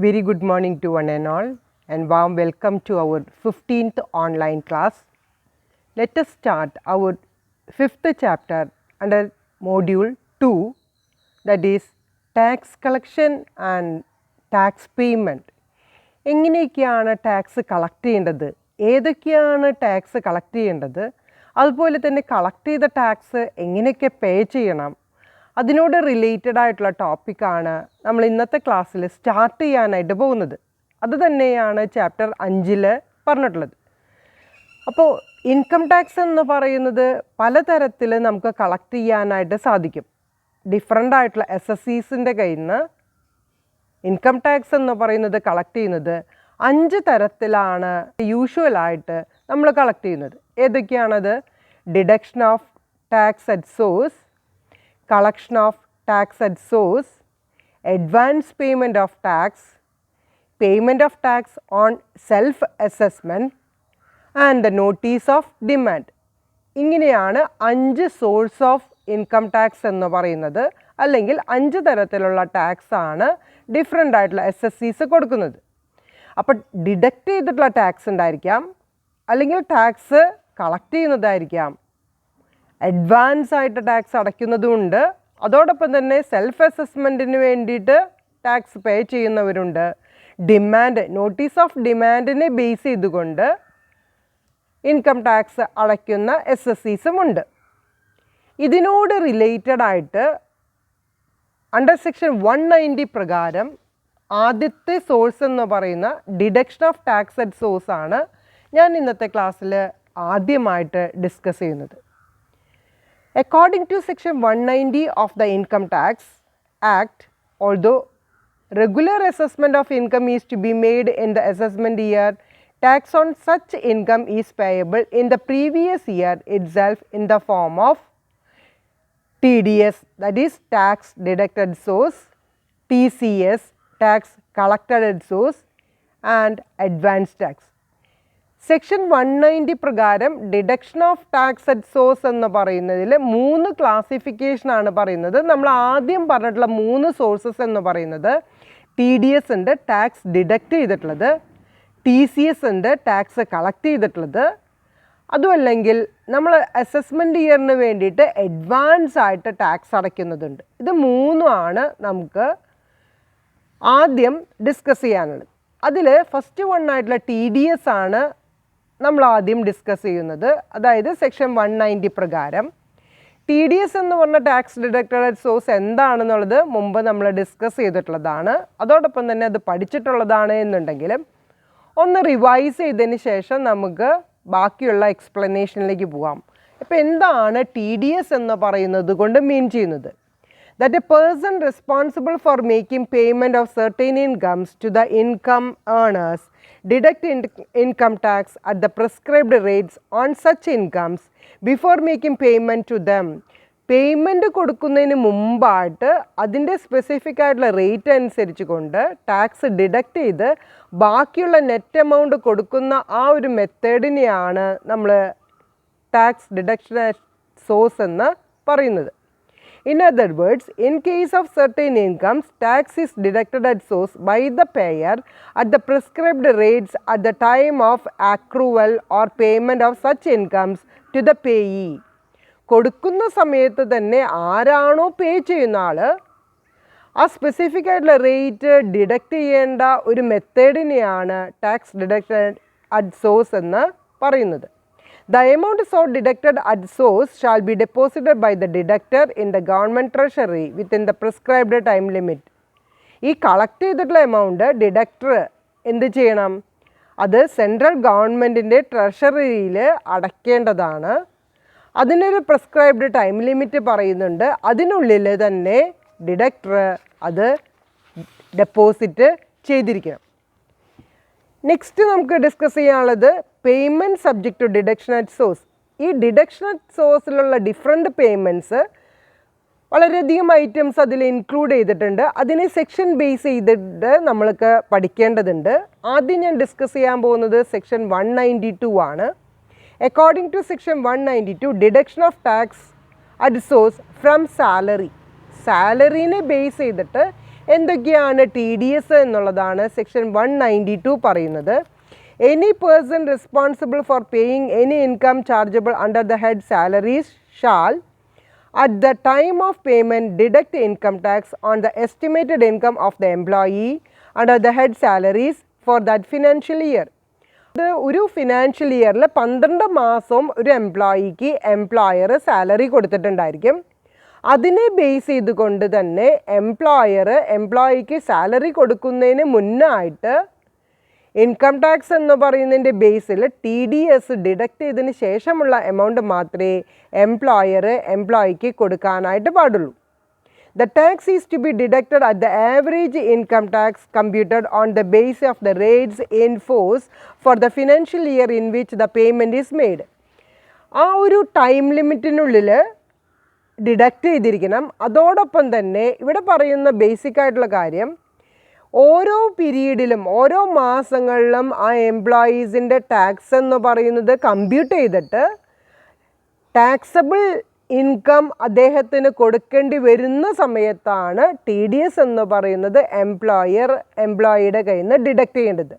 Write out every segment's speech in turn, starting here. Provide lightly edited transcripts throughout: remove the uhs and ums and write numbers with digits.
Very good morning to one and all, and warm welcome to our 15th online class. Let us start our 5th chapter under module 2, that is tax collection and tax payment. എങ്ങനെയൊക്കെയാണ് tax collect ചെയ്യേണ്ടത്, ഏതൊക്കെയാണ് tax collect ചെയ്യേണ്ടത്, അതുപോലെ തന്നെ collect ചെയ്ത tax എങ്ങനെയൊക്കെ പേ ചെയ്യണം, അതിനോട് റിലേറ്റഡ് ആയിട്ടുള്ള ടോപ്പിക്കാണ് നമ്മൾ ഇന്നത്തെ ക്ലാസ്സിൽ സ്റ്റാർട്ട് ചെയ്യാനായിട്ട് പോകുന്നത്. അത് തന്നെയാണ് ചാപ്റ്റർ 5 പറഞ്ഞിട്ടുള്ളത്. അപ്പോൾ ഇൻകം ടാക്സ് എന്ന് പറയുന്നത് പലതരത്തിൽ നമുക്ക് കളക്ട് ചെയ്യാനായിട്ട് സാധിക്കും. ഡിഫറെൻ്റ് ആയിട്ടുള്ള SSCസിൻ്റെ കയ്യിൽ നിന്ന് ഇൻകം ടാക്സ് എന്ന് പറയുന്നത് കളക്ട് ചെയ്യുന്നത് 5 തരത്തിലാണ് യൂഷ്വലായിട്ട് നമ്മൾ കളക്ട് ചെയ്യുന്നത്. ഏതൊക്കെയാണത്? Deduction of tax at source, collection of tax at source, advance payment of tax, payment of tax on self assessment and the notice of demand. ഇങ്ങനെയാണ് 5 സോഴ്സ് ഓഫ് ഇൻകം ടാക്സ് എന്ന് പറയുന്നത്. അല്ലെങ്കിൽ 5 തരത്തിലുള്ള ടാക്സ് ആണ് different ആയിട്ടുള്ള SSCs കൊടുക്കുന്നത്. അപ്പോൾ deduct ചെയ്തിട്ടുള്ള ടാക്സ് ഉണ്ടായിരിക്കാം, അല്ലെങ്കിൽ ടാക്സ് കളക്ട് ചെയ്യുന്നതായിരിക്കാം, അഡ്വാൻസ് ആയിട്ട് ടാക്സ് അടയ്ക്കുന്നതുമുണ്ട്, അതോടൊപ്പം തന്നെ സെൽഫ് അസസ്മെൻറ്റിന് വേണ്ടിയിട്ട് ടാക്സ് പേ ചെയ്യുന്നവരുണ്ട്, ഡിമാൻഡ് നോട്ടീസ് ഓഫ് ഡിമാൻഡിനെ ബേസ് ചെയ്തുകൊണ്ട് ഇൻകം ടാക്സ് അടയ്ക്കുന്ന SSCസും ഉണ്ട്. ഇതിനോട് റിലേറ്റഡ് ആയിട്ട് അണ്ടർ സെക്ഷൻ 190 പ്രകാരം ആദ്യത്തെ സോഴ്സ് എന്ന് പറയുന്ന deduction of tax at source ആണ് ഞാൻ ഇന്നത്തെ ക്ലാസ്സിൽ ആദ്യമായിട്ട് ഡിസ്കസ് ചെയ്യുന്നത്. According to section 190 of the Income Tax Act, although regular assessment of income is to be made in the assessment year, tax on such income is payable in the previous year itself in the form of TDS, that is tax deducted source, TCS, tax collected at source, and advance tax. Section 190 പ്രകാരം deduction of tax at source എന്ന് പറയുന്നതിൽ 3 ക്ലാസിഫിക്കേഷനാണ് പറയുന്നത്. നമ്മൾ ആദ്യം പറഞ്ഞിട്ടുള്ള 3 sources എന്ന് പറയുന്നത് TDS ഉണ്ട്, ടാക്സ് ഡിഡക്റ്റ് ചെയ്തിട്ടുള്ളത്, TCS ഉണ്ട്, ടാക്സ് കളക്ട് ചെയ്തിട്ടുള്ളത്, അതുമല്ലെങ്കിൽ നമ്മൾ അസസ്മെൻറ്റ് ഇയറിന് വേണ്ടിയിട്ട് അഡ്വാൻസ് ആയിട്ട് ടാക്സ് അടയ്ക്കുന്നതുണ്ട്. ഇത് 3 നമുക്ക് ആദ്യം ഡിസ്കസ് ചെയ്യാനുള്ളത്. അതിൽ ഫസ്റ്റ് ആയിട്ടുള്ള TDS ആണ് നമ്മൾ ആദ്യം ഡിസ്കസ് ചെയ്യുന്നത്. അതായത് സെക്ഷൻ 190 പ്രകാരം TDS എന്ന് പറഞ്ഞ ടാക്സ് ഡിഡക്റ്റഡ് അറ്റ് സോഴ്സ് എന്താണെന്നുള്ളത് മുമ്പ് നമ്മൾ ഡിസ്കസ് ചെയ്തിട്ടുള്ളതാണ്, അതോടൊപ്പം തന്നെ അത് പഠിച്ചിട്ടുള്ളതാണ് എന്നുണ്ടെങ്കിലും ഒന്ന് റിവൈസ് ചെയ്തതിന് ശേഷം നമുക്ക് ബാക്കിയുള്ള എക്സ്പ്ലനേഷനിലേക്ക് പോകാം. ഇപ്പോൾ എന്താണ് TDS എന്ന് പറയുന്നത് കൊണ്ട് മീൻ ചെയ്യുന്നത്? That a person responsible for making payment of certain incomes to the income earners deduct income tax at the prescribed rates on such incomes before making payment to them. Payment കൊടുക്കുന്നതിന് മുമ്പായിട്ട് അതിൻ്റെ specific ആയിട്ടുള്ള rate അനുസരിച്ച് കൊണ്ട് tax deduct ചെയ്ത് ബാക്കിയുള്ള net amount കൊടുക്കുന്ന ആ ഒരു മെത്തേഡിനെയാണ് നമ്മൾ ടാക്സ് ഡിഡക്ഷൻ സോഴ്സ് എന്ന് പറയുന്നത്. In other words, in case of certain incomes, tax is deducted at source by the payer at the prescribed rates at the time of accrual or payment of such incomes to the payee. കൊടുക്കുന്ന സമയത്ത് തന്നെ ആരാണോ പേ ചെയ്യുന്ന ആൾ ആ specific ആയിട്ടുള്ള rate deduct ചെയ്യേണ്ട ഒരു മെത്തേഡിനെയാണ് tax deduction at source എന്ന് പറയുന്നത്. The amount so deducted at source shall be deposited by the deductor in the government treasury within the prescribed time limit. ഈ കളക്ട് ചെയ്തിട്ടുള്ള എമൗണ്ട് ഡിഡക്ടർ എന്ത് ചെയ്യണം? അത് സെൻട്രൽ ഗവൺമെൻറ്റിൻ്റെ ട്രഷറിയിൽ അടയ്ക്കേണ്ടതാണ്. അതിനൊരു പ്രിസ്ക്രൈബ്ഡ് ടൈം ലിമിറ്റ് പറയുന്നുണ്ട്. അതിനുള്ളിൽ തന്നെ ഡിഡക്ടർ അത് ഡെപ്പോസിറ്റ് ചെയ്തിരിക്കണം. നെക്സ്റ്റ് നമുക്ക് ഡിസ്കസ് ചെയ്യാനുള്ളത് payment subject to deduction at source. ഈ ഡിഡക്ഷൻ അറ്റ് സോഴ്സിലുള്ള ഡിഫറെൻറ്റ് പേയ്മെൻറ്റ്സ് വളരെയധികം ഐറ്റംസ് അതിൽ ഇൻക്ലൂഡ് ചെയ്തിട്ടുണ്ട്. അതിനെ സെക്ഷൻ ബേസ് ചെയ്തിട്ട് നമ്മൾക്ക് പഠിക്കേണ്ടതുണ്ട്. ആദ്യം ഞാൻ ഡിസ്കസ് ചെയ്യാൻ പോകുന്നത് സെക്ഷൻ 192 ആണ്. According to section 192, deduction of tax at source from salary. സാലറീനെ ബേസ് ചെയ്തിട്ട് എന്തൊക്കെയാണ് ടി ഡി എസ് എന്നുള്ളതാണ് സെക്ഷൻ 192 പറയുന്നത്. Any person responsible for paying any income chargeable under the head salaries shall at the time of payment deduct income tax on the estimated income of the employee under the head salaries for that financial year. ഇത് ഒരു financial ഇയറിൽ 12 മാസവും ഒരു എംപ്ലോയിക്ക് employer salary കൊടുത്തിട്ടുണ്ടായിരിക്കും. അതിനെ base ചെയ്തുകൊണ്ട് തന്നെ എംപ്ലോയിക്ക് salary കൊടുക്കുന്നതിന് മുന്നായിട്ട് ഇൻകം ടാക്സ് എന്ന് പറയുന്നതിൻ്റെ ബേസിൽ ടി ഡി എസ് ഡിഡക്റ്റ് ചെയ്തതിന് ശേഷമുള്ള എമൗണ്ട് മാത്രമേ എംപ്ലോയിക്ക് കൊടുക്കാനായിട്ട് പാടുള്ളൂ. The tax is to be deducted at the average income tax computed on the basis of the rates in force for the financial year in which the payment is made. ആ ഒരു time ലിമിറ്റിനുള്ളിൽ deduct ചെയ്തിരിക്കണം. അതോടൊപ്പം തന്നെ ഇവിടെ പറയുന്ന basic ആയിട്ടുള്ള കാര്യം, ഓരോ പീരീഡിലും ഓരോ മാസങ്ങളിലും ആ എംപ്ലോയീസിൻ്റെ ടാക്സ് എന്ന് പറയുന്നത് കമ്പ്യൂട്ട് ചെയ്തിട്ട് ടാക്സബിൾ ഇൻകം അദ്ദേഹത്തിന് കൊടുക്കേണ്ടി വരുന്ന സമയത്താണ് ടി ഡി എസ് എന്ന് പറയുന്നത് എംപ്ലോയിയുടെ കയ്യിൽ നിന്ന് ഡിഡക്റ്റ് ചെയ്യേണ്ടത്.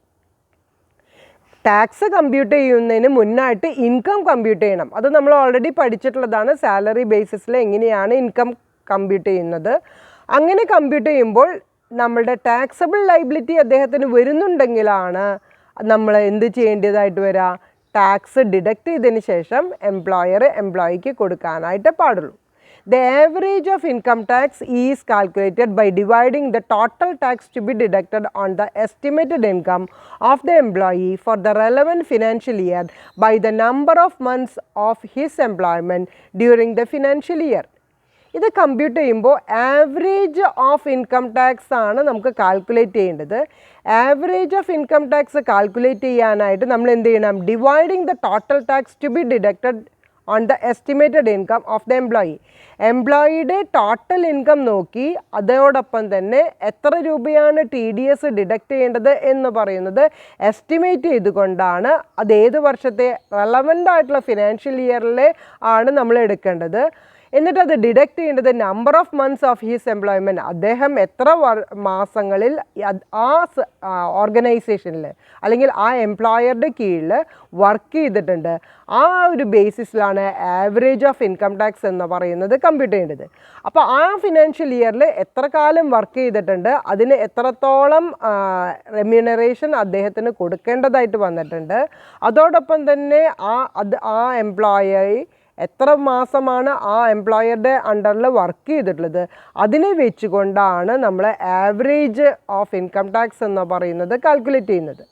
ടാക്സ് കമ്പ്യൂട്ട് ചെയ്യുന്നതിന് മുന്നായിട്ട് ഇൻകം കമ്പ്യൂട്ട് ചെയ്യണം. അത് നമ്മൾ ഓൾറെഡി പഠിച്ചിട്ടുള്ളതാണ്. സാലറി ബേസിസിൽ എങ്ങനെയാണ് ഇൻകം കമ്പ്യൂട്ട് ചെയ്യുന്നത്. അങ്ങനെ കമ്പ്യൂട്ട് ചെയ്യുമ്പോൾ നമ്മളുടെ ടാക്സബിൾ ലൈബിലിറ്റി അദ്ദേഹത്തിന് വരുന്നുണ്ടെങ്കിലാണ് നമ്മൾ എന്ത് ചെയ്യേണ്ടതായിട്ട് വരിക, ടാക്സ് ഡിഡക്റ്റ് ചെയ്തതിന് ശേഷം എംപ്ലോയിക്ക് കൊടുക്കാനായിട്ട് പാടുള്ളൂ. The average of income tax is calculated by dividing the total tax to be deducted on the estimated income of the employee for the relevant financial year by the number of months of his employment during the financial year. ഇത് compute ചെയ്യുമ്പോൾ average of income tax ആണ് നമുക്ക് calculate ചെയ്യേണ്ടത്. Average of income tax calculate ചെയ്യാനായിട്ട് നമ്മൾ എന്ത് ചെയ്യണം, dividing the total tax to be deducted on the estimated income of the എംപ്ലോയിയുടെ ടോട്ടൽ ഇൻകം നോക്കി അതോടൊപ്പം തന്നെ എത്ര രൂപയാണ് ടി ഡി എസ് ഡിഡക്റ്റ് ചെയ്യേണ്ടത് എന്ന് പറയുന്നത് എസ്റ്റിമേറ്റ് ചെയ്തുകൊണ്ടാണ് അത് ഏത് വർഷത്തെ റെലവൻ്റ് ആയിട്ടുള്ള ഫിനാൻഷ്യൽ ഇയറിലെ ആണ് നമ്മൾ എടുക്കേണ്ടത്. എന്നിട്ട് അത് ഡിഡക്റ്റ് ചെയ്യേണ്ടത് number of months of his employment, അദ്ദേഹം എത്ര മാസങ്ങളിൽ ആ ഓർഗനൈസേഷനിൽ അല്ലെങ്കിൽ ആ എംപ്ലോയറുടെ കീഴിൽ വർക്ക് ചെയ്തിട്ടുണ്ട്. ആ ഒരു ബേസിസിലാണ് ആവറേജ് ഓഫ് ഇൻകം ടാക്സ് എന്ന് പറയുന്നത് കമ്പ്യൂട്ട് ചെയ്യേണ്ടത്. അപ്പോൾ ആ ഫിനാൻഷ്യൽ ഇയറിൽ എത്ര കാലം വർക്ക് ചെയ്തിട്ടുണ്ട്, അതിന് എത്രത്തോളം റെമ്യൂണറേഷൻ അദ്ദേഹത്തിന് കൊടുക്കേണ്ടതായിട്ട് വന്നിട്ടുണ്ട്, അതോടൊപ്പം തന്നെ ആ എംപ്ലോയി എത്ര മാസമാണ് ആ എംപ്ലോയറുടെ അണ്ടറിൽ വർക്ക് ചെയ്തിട്ടുള്ളത്, അതിനെ വെച്ചുകൊണ്ടാണ് നമ്മൾ ആവറേജ് ഓഫ് ഇൻകം ടാക്സ് എന്ന് പറയുന്നത് കാൽക്കുലേറ്റ് ചെയ്യുന്നത്.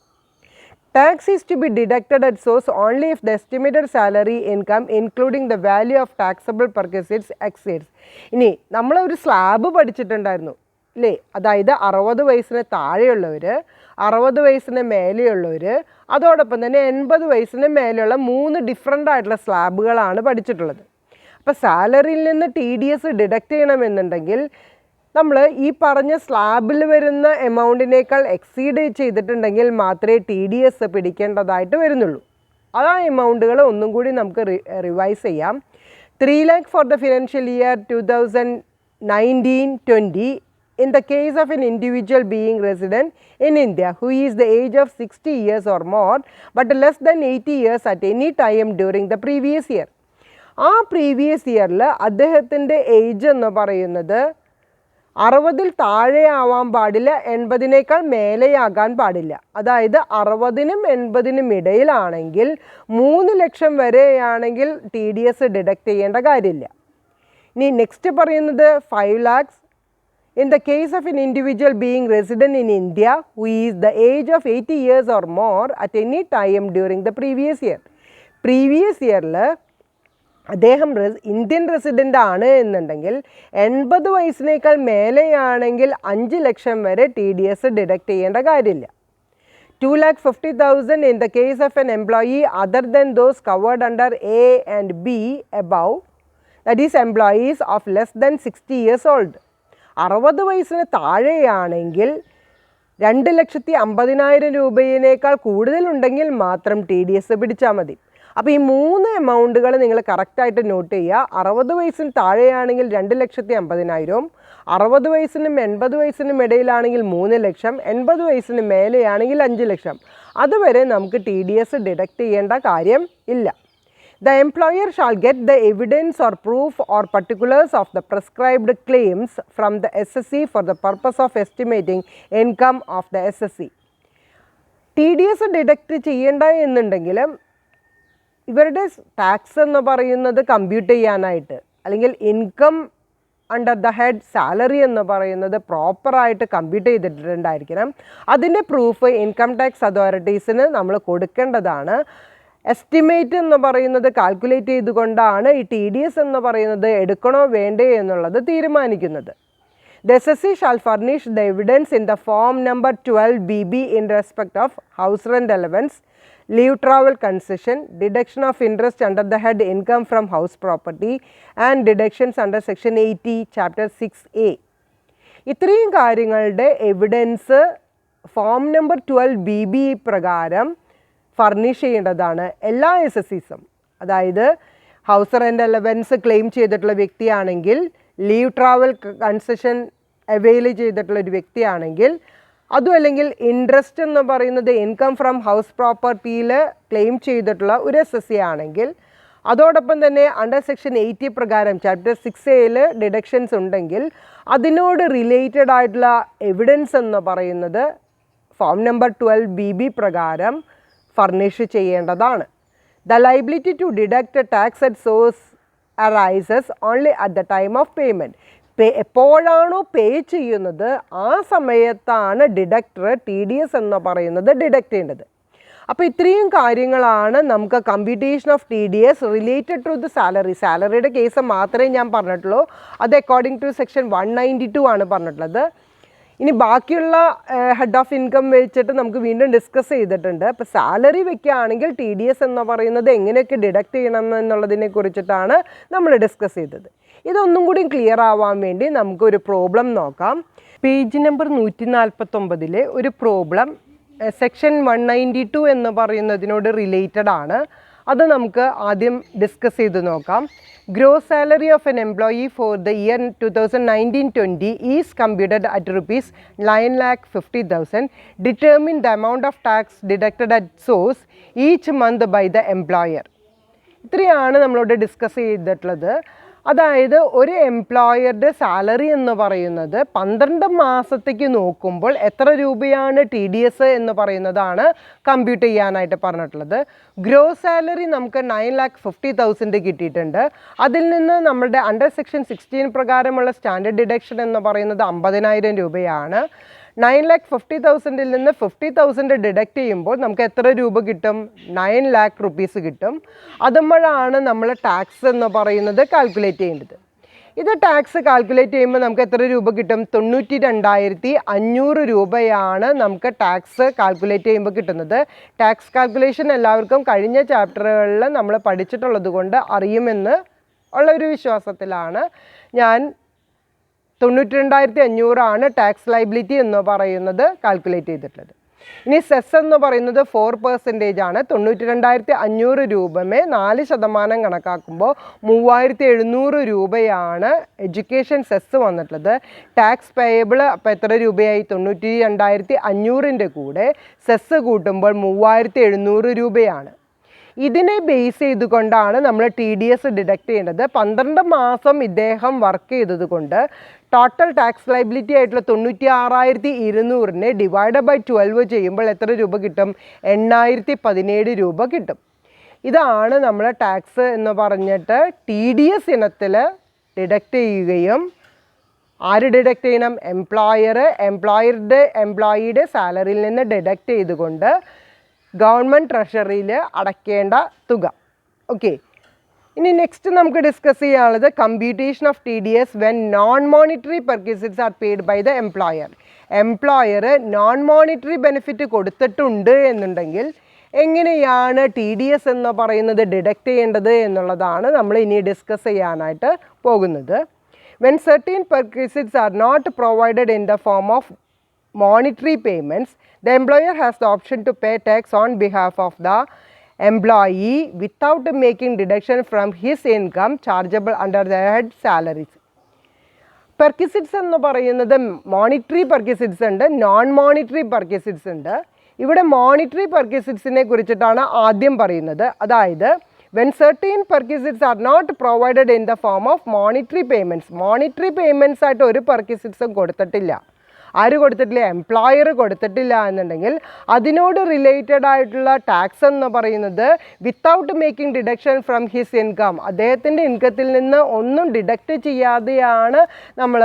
Tax is to be deducted at source only if the estimated salary income including the value of taxable perquisites exceeds. ഇനി നമ്മളൊരു സ്ലാബ് പഠിച്ചിട്ടുണ്ടായിരുന്നു അല്ലേ, അതായത് 60 വയസ്സിന് താഴെയുള്ളവർ, 60 വയസ്സിന് മേലെയുള്ളവർ, അതോടൊപ്പം തന്നെ 80 വയസ്സിന് മേലെയുള്ള 3 ഡിഫറെൻ്റ് ആയിട്ടുള്ള സ്ലാബുകളാണ് പഠിച്ചിട്ടുള്ളത്. അപ്പോൾ സാലറിയിൽ നിന്ന് ടി ഡി എസ് ഡിഡക്റ്റ് ചെയ്യണമെന്നുണ്ടെങ്കിൽ നമ്മൾ ഈ പറഞ്ഞ സ്ലാബിൽ വരുന്ന എമൗണ്ടിനേക്കാൾ എക്സീഡ് ചെയ്തിട്ടുണ്ടെങ്കിൽ മാത്രമേ ടി ഡി എസ് പിടിക്കേണ്ടതായിട്ട് വരുന്നുള്ളൂ. ആ എമൗണ്ടുകൾ ഒന്നും കൂടി നമുക്ക് റിവൈസ് ചെയ്യാം. 3 lakh for the financial year 2019-20 in the case of an individual being resident in India who is the age of 60 years or more but less than 80 years at any time during the previous year. ആ previous ഇയറിൽ അദ്ദേഹത്തിൻ്റെ age എന്ന് പറയുന്നത് 60-ൽ താഴെ ആവാൻ പാടില്ല, 80-നേക്കാൾ മേലെയാകാൻ പാടില്ല. അതായത് 60-നും 80-നും ഇടയിലാണെങ്കിൽ 3 ലക്ഷം വരെയാണെങ്കിൽ ടി ഡി എസ് ഡിഡക്റ്റ് ചെയ്യേണ്ട കാര്യമില്ല. ഇനി നെക്സ്റ്റ് പറയുന്നത് 5 lakhs in the case of an individual being resident in India who is the age of 80 years or more at any time during the previous year. Previous ഇയറിൽ അദ്ദേഹം Indian resident ആണ് എന്നുണ്ടെങ്കിൽ 80 വയസ്സിനേക്കാൾ മേലെയാണെങ്കിൽ 5 ലക്ഷം വരെ T D S deduct ചെയ്യേണ്ട കാര്യമില്ല. 2,50,000 in the case of an employee other than those covered under A and B above, that is employees of less than 60 years old. 60 വയസ്സിന് താഴെയാണെങ്കിൽ 2,50,000 രൂപയിനേക്കാൾ കൂടുതലുണ്ടെങ്കിൽ മാത്രം ടി ഡി എസ് പിടിച്ചാൽ മതി. അപ്പോൾ ഈ 3 എമൗണ്ടുകൾ നിങ്ങൾ കറക്റ്റായിട്ട് നോട്ട് ചെയ്യുക. 60 വയസ്സിന് താഴെയാണെങ്കിൽ 2,50,000, 60 വയസ്സിനും 80 വയസ്സിനും ഇടയിലാണെങ്കിൽ 3 ലക്ഷം, 80 വയസ്സിന് മേലെയാണെങ്കിൽ 5 ലക്ഷം. അതുവരെ നമുക്ക് TDS ഡിഡക്റ്റ് ചെയ്യേണ്ട കാര്യം ഇല്ല. The employer shall get the evidence or proof or particulars of the prescribed claims from the SSC for the purpose of estimating income of the SSC. TDS deduct ചെയ്യേണ്ട എന്നുണ്ടെങ്കിലും ഇവരുടെ ടാക്സ് എന്ന് പറയുന്നത് compute ചെയ്യാനായിട്ട് അല്ലെങ്കിൽ income under the head salary എന്ന് പറയുന്നത് പ്രോപ്പറായിട്ട് കമ്പ്യൂട്ട് ചെയ്തിട്ടുണ്ടായിരിക്കണം. അതിൻ്റെ പ്രൂഫ് ഇൻകം ടാക്സ് അതോറിറ്റീസിന് നമ്മൾ കൊടുക്കേണ്ടതാണ്. എസ്റ്റിമേറ്റ് എന്ന് പറയുന്നത് കാൽക്കുലേറ്റ് ചെയ്തുകൊണ്ടാണ് ഈ TDS എന്ന് പറയുന്നത് എടുക്കണോ വേണ്ടേ എന്നുള്ളത് തീരുമാനിക്കുന്നത്. The SSC shall furnish the evidence in the form number 12BB in respect of house rent allowance, leave travel concession, deduction of interest under the head income from house property and deductions under section 80 chapter 6A. ഇത്രയും കാര്യങ്ങളുടെ evidence form number 12BB പ്രകാരം furnish ചെയ്യേണ്ടതാണ് എല്ലാ SSCസും. അതായത് house rent allowance claim ചെയ്തിട്ടുള്ള വ്യക്തിയാണെങ്കിൽ, leave travel concession avail ചെയ്തിട്ടുള്ള ഒരു വ്യക്തിയാണെങ്കിൽ, അതും അല്ലെങ്കിൽ ഇൻട്രസ്റ്റ് എന്ന് പറയുന്നത് ഇൻകം ഫ്രം ഹൗസ് പ്രോപ്പർട്ടിയിൽ ക്ലെയിം ചെയ്തിട്ടുള്ള ഒരു SSC ആണെങ്കിൽ, അതോടൊപ്പം തന്നെ അണ്ടർ സെക്ഷൻ 80 പ്രകാരം ചാപ്റ്റർ 6Aയിൽ ഡിഡക്ഷൻസ് ഉണ്ടെങ്കിൽ അതിനോട് റിലേറ്റഡ് ആയിട്ടുള്ള എവിഡൻസ് എന്ന് പറയുന്നത് ഫോം നമ്പർ 12BB പ്രകാരം ഫർണിഷ് ചെയ്യേണ്ടതാണ്. The liability to deduct a tax at source arises only at the time of payment. എപ്പോഴാണോ പേ ചെയ്യുന്നത് ആ സമയത്താണ് ഡിഡക്ടർ TDS എന്ന് പറയുന്നത് ഡിഡക്റ്റ് ചെയ്യേണ്ടത്. അപ്പോൾ ഇത്രയും കാര്യങ്ങളാണ് നമുക്ക് computation of TDS related to the salary. സാലറിയുടെ കേസ് മാത്രമേ ഞാൻ പറഞ്ഞിട്ടുള്ളൂ. അത് അക്കോർഡിംഗ് ടു സെക്ഷൻ 192 ആണ് പറഞ്ഞിട്ടുള്ളത്. ഇനി ബാക്കിയുള്ള ഹെഡ് ഓഫ് ഇൻകം വെച്ചിട്ട് നമുക്ക് വീണ്ടും ഡിസ്കസ് ചെയ്തിട്ടുണ്ട്. അപ്പോൾ സാലറി വെക്കുകയാണെങ്കിൽ TDS എന്ന് പറയുന്നത് എങ്ങനെയൊക്കെ ഡിഡക്റ്റ് ചെയ്യണം എന്നുള്ളതിനെ കുറിച്ചിട്ടാണ് നമ്മൾ ഡിസ്കസ് ചെയ്തത്. ഇതൊന്നും കൂടി ക്ലിയർ ആവാൻ വേണ്ടി നമുക്കൊരു പ്രോബ്ലം നോക്കാം. പേജ് നമ്പർ 149 ഒരു പ്രോബ്ലം സെക്ഷൻ 192 എന്ന് പറയുന്നതിനോട് റിലേറ്റഡ് ആണ്. അത് നമുക്ക് ആദ്യം ഡിസ്കസ് ചെയ്ത് നോക്കാം. Gross salary of an employee for the year 2019-20 is computed at ₹9,50,000. Determine the amount of tax deducted at source each month by the employer. ഇത്രയാണ് നമ്മളോട് ഡിസ്കസ് ചെയ്തിട്ടുള്ളത്. അതായത് ഒരു എംപ്ലോയറുടെ സാലറി എന്ന് പറയുന്നത് 12 മാസത്തേക്ക് നോക്കുമ്പോൾ എത്ര രൂപയാണ് TDS എന്ന് പറയുന്നതാണ് കമ്പ്യൂട്ട് ചെയ്യാനായിട്ട് പറഞ്ഞിട്ടുള്ളത്. ഗ്രോസ് സാലറി നമുക്ക് 9,50,000 കിട്ടിയിട്ടുണ്ട്. അതിൽ നിന്ന് നമ്മളുടെ അണ്ടർ സെക്ഷൻ 16 പ്രകാരമുള്ള സ്റ്റാൻഡേർഡ് ഡിഡക്ഷൻ എന്ന് പറയുന്നത് 50,000 രൂപയാണ്. 9,50,000 നിന്ന് 50,000 ഡിഡക്റ്റ് ചെയ്യുമ്പോൾ നമുക്ക് എത്ര രൂപ കിട്ടും? 9 lakh rupees കിട്ടും. അതുമ്പോഴാണ് നമ്മൾ ടാക്സ് എന്ന് പറയുന്നത് കാൽക്കുലേറ്റ് ചെയ്യേണ്ടത്. ഇത് ടാക്സ് കാൽക്കുലേറ്റ് ചെയ്യുമ്പോൾ നമുക്ക് എത്ര രൂപ കിട്ടും? 92,500 രൂപയാണ് നമുക്ക് ടാക്സ് കാൽക്കുലേറ്റ് ചെയ്യുമ്പോൾ കിട്ടുന്നത്. ടാക്സ് കാൽക്കുലേഷൻ എല്ലാവർക്കും കഴിഞ്ഞ ചാപ്റ്ററുകളിൽ നമ്മൾ പഠിച്ചിട്ടുള്ളത് കൊണ്ട് അറിയുമെന്ന് ഉള്ളൊരു വിശ്വാസത്തിലാണ് ഞാൻ 92,500 ടാക്സ് ലൈബിലിറ്റി എന്ന് പറയുന്നത് കാൽക്കുലേറ്റ് ചെയ്തിട്ടുള്ളത്. ഇനി സെസ് എന്ന് പറയുന്നത് 4% ആണ്. 92,500 രൂപമേ 4% കണക്കാക്കുമ്പോൾ 3,700 രൂപയാണ് എഡ്യൂക്കേഷൻ സെസ് വന്നിട്ടുള്ളത്. ടാക്സ് പേയബിൾ അപ്പോൾ എത്ര രൂപയായി? 92,500ൻ്റെ കൂടെ സെസ് കൂട്ടുമ്പോൾ 3,700 രൂപയാണ്. ഇതിനെ ബേസ് ചെയ്തുകൊണ്ടാണ് നമ്മൾ TDS ഡിഡക്റ്റ് ചെയ്യേണ്ടത്. 12 മാസം ഇദ്ദേഹം വർക്ക് ചെയ്തത് കൊണ്ട് ടോട്ടൽ ടാക്സ് ലൈബിലിറ്റി ആയിട്ടുള്ള 96,200നെ ഡിവൈഡ് ബൈ 12 ചെയ്യുമ്പോൾ എത്ര രൂപ കിട്ടും? 8,017 രൂപ കിട്ടും. ഇതാണ് നമ്മൾ ടാക്സ് എന്ന് പറഞ്ഞിട്ട് TDS ഇനത്തിൽ ഡിഡക്റ്റ് ചെയ്യുകയും ആര് ഡിഡക്റ്റ് ചെയ്യണം? എംപ്ലോയിയുടെ സാലറിയിൽ നിന്ന് ഡിഡക്റ്റ് ചെയ്തുകൊണ്ട് ഗവൺമെൻറ് ട്രഷറിയിൽ അടയ്ക്കേണ്ട തുക. ഓക്കെ, ഇനി നെക്സ്റ്റ് നമുക്ക് ഡിസ്കസ് ചെയ്യാനുള്ളത് computation of TDS when non monetary perquisites are paid by the employer. Employer non monetary benefit കൊടുത്തിട്ടുണ്ട് എന്നുണ്ടെങ്കിൽ എങ്ങനെയാണ് TDS എന്ന് പറയുന്നത് ഡിഡക്റ്റ് ചെയ്യേണ്ടത് എന്നുള്ളതാണ് നമ്മൾ ഇനി ഡിസ്കസ് ചെയ്യാനായിട്ട് പോകുന്നത്. When certain perquisites are not provided in the form of monetary payments, the employer has the option to pay tax on behalf of the employee without making deduction from his income chargeable under the head salaries. പെർക്വിസിറ്റ്സ് എന്ന് പറയുന്നത് monetary പെർക്വിസിറ്റ്സ് ഉണ്ട്, non monetary പെർക്വിസിറ്റ്സ് ഉണ്ട്. ഇവിടെ monetary പെർക്വിസിറ്റ്സിനെ കുറിച്ചിട്ടാണ് ആദ്യം പറയുന്നത്. അതായത് when certain perquisites are not provided in the form of monetary payments, monetary payments ആയിട്ട് ഒരു പെർക്വിസിറ്റ്സും കൊടുത്തിട്ടില്ല. ആര് കൊടുത്തിട്ടില്ല? എംപ്ലോയർ കൊടുത്തിട്ടില്ല എന്നുണ്ടെങ്കിൽ അതിനോട് റിലേറ്റഡ് ആയിട്ടുള്ള ടാക്സ് എന്ന് പറയുന്നത് without making deduction from his income, അദ്ദേഹത്തിൻ്റെ ഇൻകത്തിൽ നിന്ന് ഒന്നും ഡിഡക്റ്റ് ചെയ്യാതെയാണ് നമ്മൾ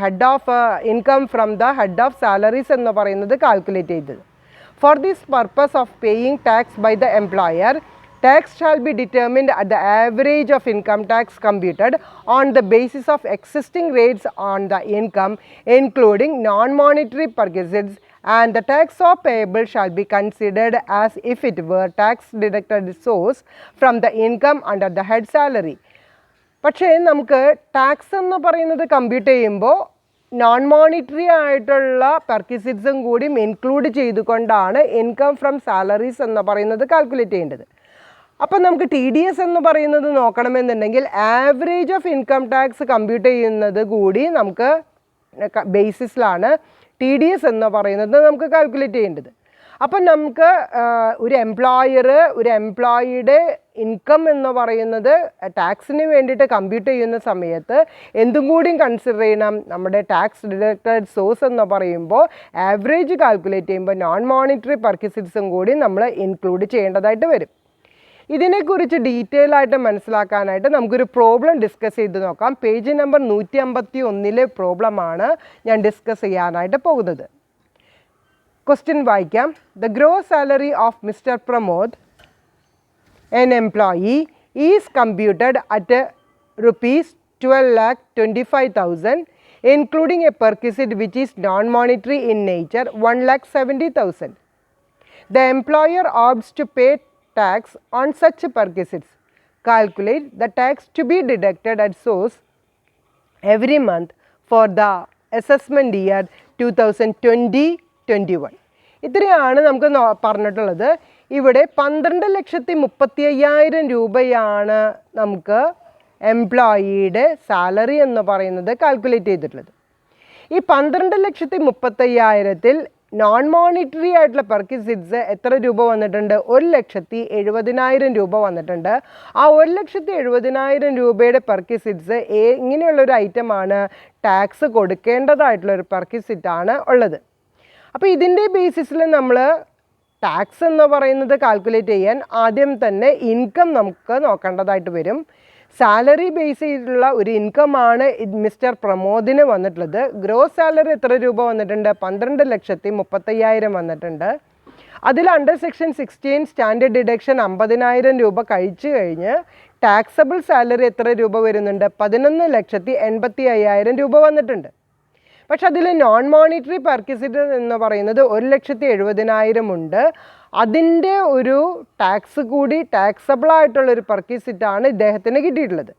head of income from the head of salaries എന്ന് പറയുന്നത് കാൽക്കുലേറ്റ് ചെയ്തത്. For this purpose of paying tax by the employer, tax shall be determined at the average of income tax computed on the basis of existing rates on the income, including non-monetary perquisites, and the tax so payable shall be considered as if it were tax deducted source from the income under the head salary. പക്ഷേ നമുക്ക് tax എന്ന് പറയുന്നത് compute ചെയ്യുമ്പോൾ non monetary ആയിട്ടുള്ള പെർക്വിസിറ്റ്സും കൂടി include ചെയ്തുകൊണ്ടാണ് income from salaries എന്ന് പറയുന്നത് കാൽക്കുലേറ്റ് ചെയ്യേണ്ടത്. അപ്പം നമുക്ക് ടി ഡി എസ് എന്ന് പറയുന്നത് നോക്കണമെന്നുണ്ടെങ്കിൽ average of income tax compute ചെയ്യുന്നത് കൂടി നമുക്ക് ബേസിസിലാണ് ടി ഡി എസ് എന്ന് പറയുന്നത് നമുക്ക് കാൽക്കുലേറ്റ് ചെയ്യേണ്ടത്. അപ്പം നമുക്ക് ഒരു എംപ്ലോയിയുടെ ഇൻകം എന്ന് പറയുന്നത് ടാക്സിന് വേണ്ടിയിട്ട് കമ്പ്യൂട്ട് ചെയ്യുന്ന സമയത്ത് എന്തും കൂടിയും കൺസിഡർ ചെയ്യണം. നമ്മുടെ ടാക്സ് ഡിഡക്റ്റഡ് സോഴ്സ് എന്ന് പറയുമ്പോൾ ആവറേജ് കാൽക്കുലേറ്റ് ചെയ്യുമ്പോൾ നോൺ മോണിറ്ററി പെർക്വിസിറ്റ്സും കൂടി നമ്മൾ ഇൻക്ലൂഡ് ചെയ്യേണ്ടതായിട്ട് വരും. ഇതിനെക്കുറിച്ച് ഡീറ്റെയിൽ ആയിട്ട് മനസ്സിലാക്കാനായിട്ട് നമുക്കൊരു പ്രോബ്ലം ഡിസ്കസ് ചെയ്ത് നോക്കാം. പേജ് നമ്പർ 151 പ്രോബ്ലമാണ് ഞാൻ ഡിസ്കസ് ചെയ്യാനായിട്ട് പോകുന്നത്. ക്വസ്റ്റ്യൻ വായിക്കാം. The gross salary of mister Pramod, N employee, is computed at ₹12,25,000 including a perquisite which is non-monetary in nature, 1,70,000. The employer opts to pay tax on such perquisites. Calculate the tax to be deducted at source every month for the assessment year 2020-21. ഇത്രയാണ് നമുക്ക് പറഞ്ഞിട്ടുള്ളത്. ഇവിടെ 12,35,000 രൂപയാണ് നമുക്ക് എംപ്ലോയിയുടെ salary എന്ന് പറയുന്നത് calculate ചെയ്തിട്ടുള്ളത്. ഈ 12,35,000-ൽ നോൺ മോണിറ്ററി ആയിട്ടുള്ള പെർക്വിസിറ്റ്സ് എത്ര രൂപ വന്നിട്ടുണ്ട്? 1,70,000 രൂപ വന്നിട്ടുണ്ട്. ആ 1,70,000 രൂപയുടെ പെർക്വിസിറ്റ്സ് ഇങ്ങനെയുള്ളൊരു ഐറ്റമാണ്, ടാക്സ് കൊടുക്കേണ്ടതായിട്ടുള്ളൊരു പെർക്വിസിറ്റാണ് ഉള്ളത്. അപ്പോൾ ഇതിൻ്റെ ബേസിസിൽ നമ്മൾ ടാക്സ് എന്ന് പറയുന്നത് കാൽക്കുലേറ്റ് ചെയ്യാൻ ആദ്യം തന്നെ ഇൻകം നമുക്ക് നോക്കേണ്ടതായിട്ട് വരും. സാലറി ബേസ് ചെയ്തിട്ടുള്ള ഒരു ഇൻകമാണ് മിസ്റ്റർ പ്രമോദിന് വന്നിട്ടുള്ളത്. ഗ്രോസ് സാലറി എത്ര രൂപ വന്നിട്ടുണ്ട്? 12,35,000 വന്നിട്ടുണ്ട്. അതിൽ അണ്ടർ സെക്ഷൻ 16 സ്റ്റാൻഡേർഡ് ഡിഡക്ഷൻ 50,000 രൂപ കഴിച്ചു കഴിഞ്ഞ് ടാക്സബിൾ സാലറി എത്ര രൂപ വരുന്നുണ്ട്? 11,85,000 രൂപ വന്നിട്ടുണ്ട്. പക്ഷെ അതിൽ നോൺ മോണിറ്ററി പെർക്വിസിറ്റ് എന്ന് പറയുന്നത് 1,70,000 ഉണ്ട്. അതിൻ്റെ ഒരു ടാക്സ് കൂടി ടാക്സബിൾ ആയിട്ടുള്ളൊരു പെർക്വിസിറ്റാണ് ഇദ്ദേഹത്തിന് കിട്ടിയിട്ടുള്ളത്.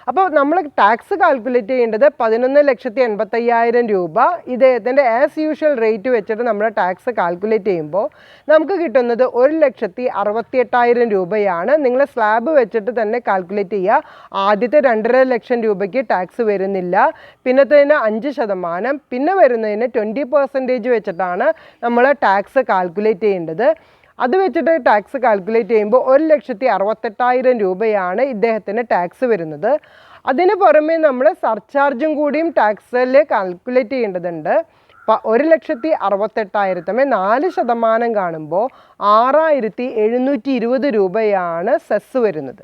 അപ്പോൾ നമ്മൾ ടാക്സ് കാൽക്കുലേറ്റ് ചെയ്യേണ്ടത് 11,85,000 രൂപ. ഇദ്ദേഹത്തിൻ്റെ ആസ് യൂഷ്വൽ റേറ്റ് വെച്ചിട്ട് നമ്മൾ ടാക്സ് കാൽക്കുലേറ്റ് ചെയ്യുമ്പോൾ നമുക്ക് കിട്ടുന്നത് 1,68,000 രൂപയാണ്. നിങ്ങൾ സ്ലാബ് വെച്ചിട്ട് തന്നെ കാൽക്കുലേറ്റ് ചെയ്യുക. ആദ്യത്തെ 2.5 ലക്ഷം രൂപയ്ക്ക് ടാക്സ് വരുന്നില്ല, പിന്നത്തേന് 5%, പിന്നെ വരുന്നതിന് 20% വെച്ചിട്ടാണ് നമ്മൾ ടാക്സ് കാൽക്കുലേറ്റ് ചെയ്യേണ്ടത്. അത് വെച്ചിട്ട് ടാക്സ് കാൽക്കുലേറ്റ് ചെയ്യുമ്പോൾ 1,68,000 രൂപയാണ് ഇദ്ദേഹത്തിന് ടാക്സ് വരുന്നത്. അതിന് പുറമെ നമ്മൾ സർചാർജും കൂടിയും ടാക്സിൽ കാൽക്കുലേറ്റ് ചെയ്യേണ്ടതുണ്ട്. 1,68,000 4% കാണുമ്പോൾ 6,720 രൂപയാണ് സെസ് വരുന്നത്.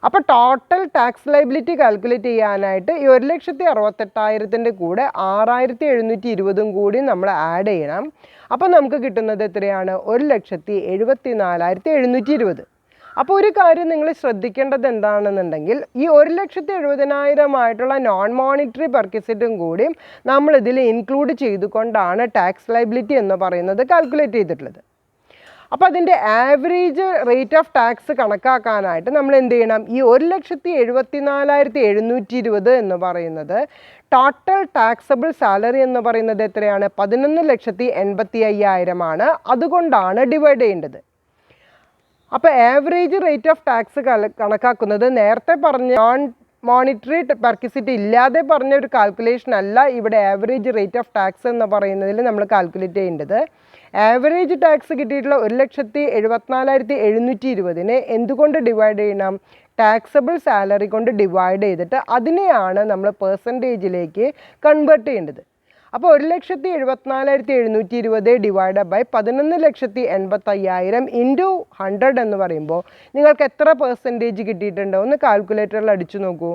അപ്പോൾ ടോട്ടൽ ടാക്സ് ലൈബിലിറ്റി കാൽക്കുലേറ്റ് ചെയ്യാനായിട്ട് ഈ 1,68,000 കൂടെ 6,720 കൂടി നമ്മൾ ആഡ് ചെയ്യണം. അപ്പോൾ നമുക്ക് കിട്ടുന്നത് എത്രയാണ്? 1,74,720. അപ്പോൾ ഒരു കാര്യം നിങ്ങൾ ശ്രദ്ധിക്കേണ്ടത് എന്താണെന്നുണ്ടെങ്കിൽ ഈ 1,70,000 ആയിട്ടുള്ള നോൺ മോണിറ്ററി പെർക്വിസിറ്റും കൂടി നമ്മളിതിൽ ഇൻക്ലൂഡ് ചെയ്തുകൊണ്ടാണ് ടാക്സ് ലൈബിലിറ്റി എന്ന് പറയുന്നത് കാൽക്കുലേറ്റ് ചെയ്തിട്ടുള്ളത്. അപ്പോൾ അതിൻ്റെ ആവറേജ് റേറ്റ് ഓഫ് ടാക്സ് കണക്കാക്കാനായിട്ട് നമ്മൾ എന്ത് ചെയ്യണം? ഈ 1,74,720 എന്ന് പറയുന്നത് ടോട്ടൽ ടാക്സബിൾ സാലറി എന്ന് പറയുന്നത് എത്രയാണ്? 11,85,000 ആണ്. അതുകൊണ്ടാണ് ഡിവൈഡ് ചെയ്യേണ്ടത്. അപ്പോൾ ആവറേജ് റേറ്റ് ഓഫ് ടാക്സ് കണക്കാക്കുന്നത് നേരത്തെ പറഞ്ഞ നോൺ മോണിറ്ററി പെർക്വിസിറ്റ് ഇല്ലാതെ പറഞ്ഞ ഒരു കാൽക്കുലേഷൻ അല്ല ഇവിടെ ആവറേജ് റേറ്റ് ഓഫ് ടാക്സ് എന്ന് പറയുന്നതിൽ നമ്മൾ കാൽക്കുലേറ്റ് ചെയ്യേണ്ടത്. ആവറേജ് ടാക്സ് കിട്ടിയിട്ടുള്ള 1,74,720 എന്തുകൊണ്ട് ഡിവൈഡ് ചെയ്യണം? ടാക്സബിൾ സാലറി കൊണ്ട് ഡിവൈഡ് ചെയ്തിട്ട് അതിനെയാണ് നമ്മൾ പെർസെൻറ്റേജിലേക്ക് കൺവേർട്ട് ചെയ്യേണ്ടത്. അപ്പോൾ 1,74,720 ഡിവൈഡ് ബൈ 11,80,000 ഇൻറ്റു 100 എന്ന് പറയുമ്പോൾ നിങ്ങൾക്ക് എത്ര പെർസെൻറ്റേജ് കിട്ടിയിട്ടുണ്ട്? ഒന്ന് കാൽക്കുലേറ്ററിൽ അടിച്ചു നോക്കൂ.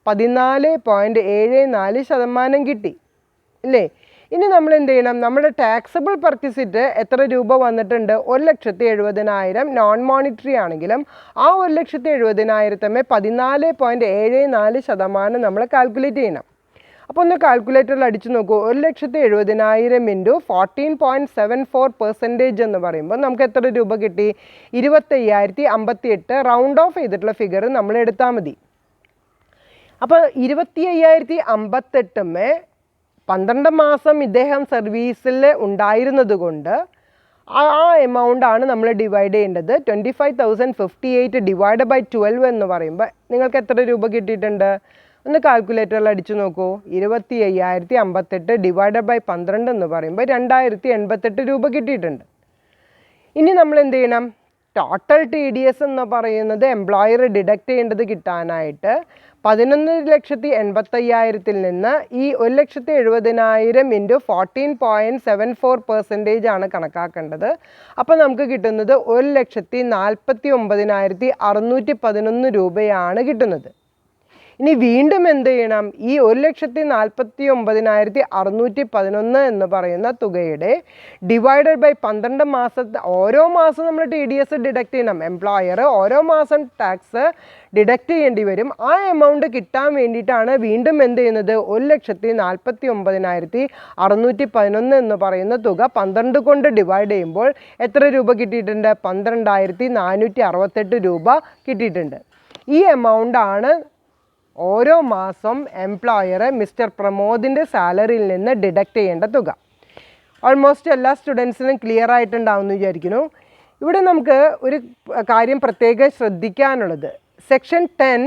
14.74% കിട്ടി അല്ലേ? ഇനി നമ്മൾ എന്ത് ചെയ്യണം? നമ്മുടെ ടാക്സബിൾ പെർക്വിസിറ്റ് എത്ര രൂപ വന്നിട്ടുണ്ട്? 1,70,000 നോൺ മോണിറ്ററി ആണെങ്കിലും ആ 1,70,000 14.74% നമ്മൾ കാൽക്കുലേറ്റ് ചെയ്യണം. അപ്പോൾ ഒന്ന് കാൽക്കുലേറ്ററിൽ അടിച്ചു നോക്കൂ. 1,70,000 ഇൻറ്റു 14.74% എന്ന് പറയുമ്പോൾ നമുക്ക് എത്ര രൂപ കിട്ടി? 25,058. റൗണ്ട് ഓഫ് ചെയ്തിട്ടുള്ള ഫിഗർ നമ്മൾ എടുത്താൽ മതി. അപ്പോൾ 25,058 12 മാസം ഇദ്ദേഹം സർവീസിൽ ഉണ്ടായിരുന്നത് കൊണ്ട് ആ എമൗണ്ട് ആണ് നമ്മൾ ഡിവൈഡ് ചെയ്യേണ്ടത്. 25,058 ഡിവൈഡ് ബൈ 12 എന്ന് പറയുമ്പോൾ നിങ്ങൾക്ക് എത്ര രൂപ കിട്ടിയിട്ടുണ്ട്? ഒന്ന് കാൽക്കുലേറ്ററിൽ അടിച്ചു നോക്കൂ. 25,058 ഡിവൈഡ് ബൈ 12 എന്ന് പറയുമ്പോൾ 2,088 രൂപ കിട്ടിയിട്ടുണ്ട്. ഇനി നമ്മൾ എന്ത് ചെയ്യണം? ടോട്ടൽ TDS എന്ന് പറയുന്നത് എംപ്ലോയർ ഡിഡക്റ്റ് ചെയ്യേണ്ടത് കിട്ടാനായിട്ട് 11,80,000 നിന്ന് ഈ 1,70,000 ഇൻറ്റു 14.74% ആണ് കണക്കാക്കേണ്ടത്. അപ്പോൾ നമുക്ക് കിട്ടുന്നത് 1,49,611 രൂപയാണ് കിട്ടുന്നത്. ഇനി വീണ്ടും എന്ത് ചെയ്യണം? ഈ 1,49,611 എന്ന് പറയുന്ന തുകയുടെ ഡിവൈഡഡ് ബൈ 12 മാസത്തെ ഓരോ മാസം നമ്മൾ TDS ഡിഡക്റ്റ് ചെയ്യണം. എംപ്ലോയർ ഓരോ മാസം ടാക്സ് ഡിഡക്റ്റ് ചെയ്യേണ്ടി വരും. ആ എമൗണ്ട് കിട്ടാൻ വേണ്ടിയിട്ടാണ് വീണ്ടും എന്ത് ചെയ്യുന്നത്? 1,49,611 എന്ന് പറയുന്ന തുക 12 കൊണ്ട് ഡിവൈഡ് ചെയ്യുമ്പോൾ എത്ര രൂപ കിട്ടിയിട്ടുണ്ട്? 12,468 രൂപ കിട്ടിയിട്ടുണ്ട്. ഈ എമൗണ്ട് ആണ് ഓരോ മാസം എംപ്ലോയർ മിസ്റ്റർ പ്രമോദിൻ്റെ സാലറിയിൽ നിന്ന് ഡിഡക്റ്റ് ചെയ്യേണ്ട തുക. ഓൾമോസ്റ്റ് എല്ലാ സ്റ്റുഡൻസിനും ക്ലിയർ ആയിട്ടുണ്ടാവുമെന്ന് വിചാരിക്കുന്നു. ഇവിടെ നമുക്ക് ഒരു കാര്യം പ്രത്യേകം ശ്രദ്ധിക്കാനുള്ളത്, സെക്ഷൻ 10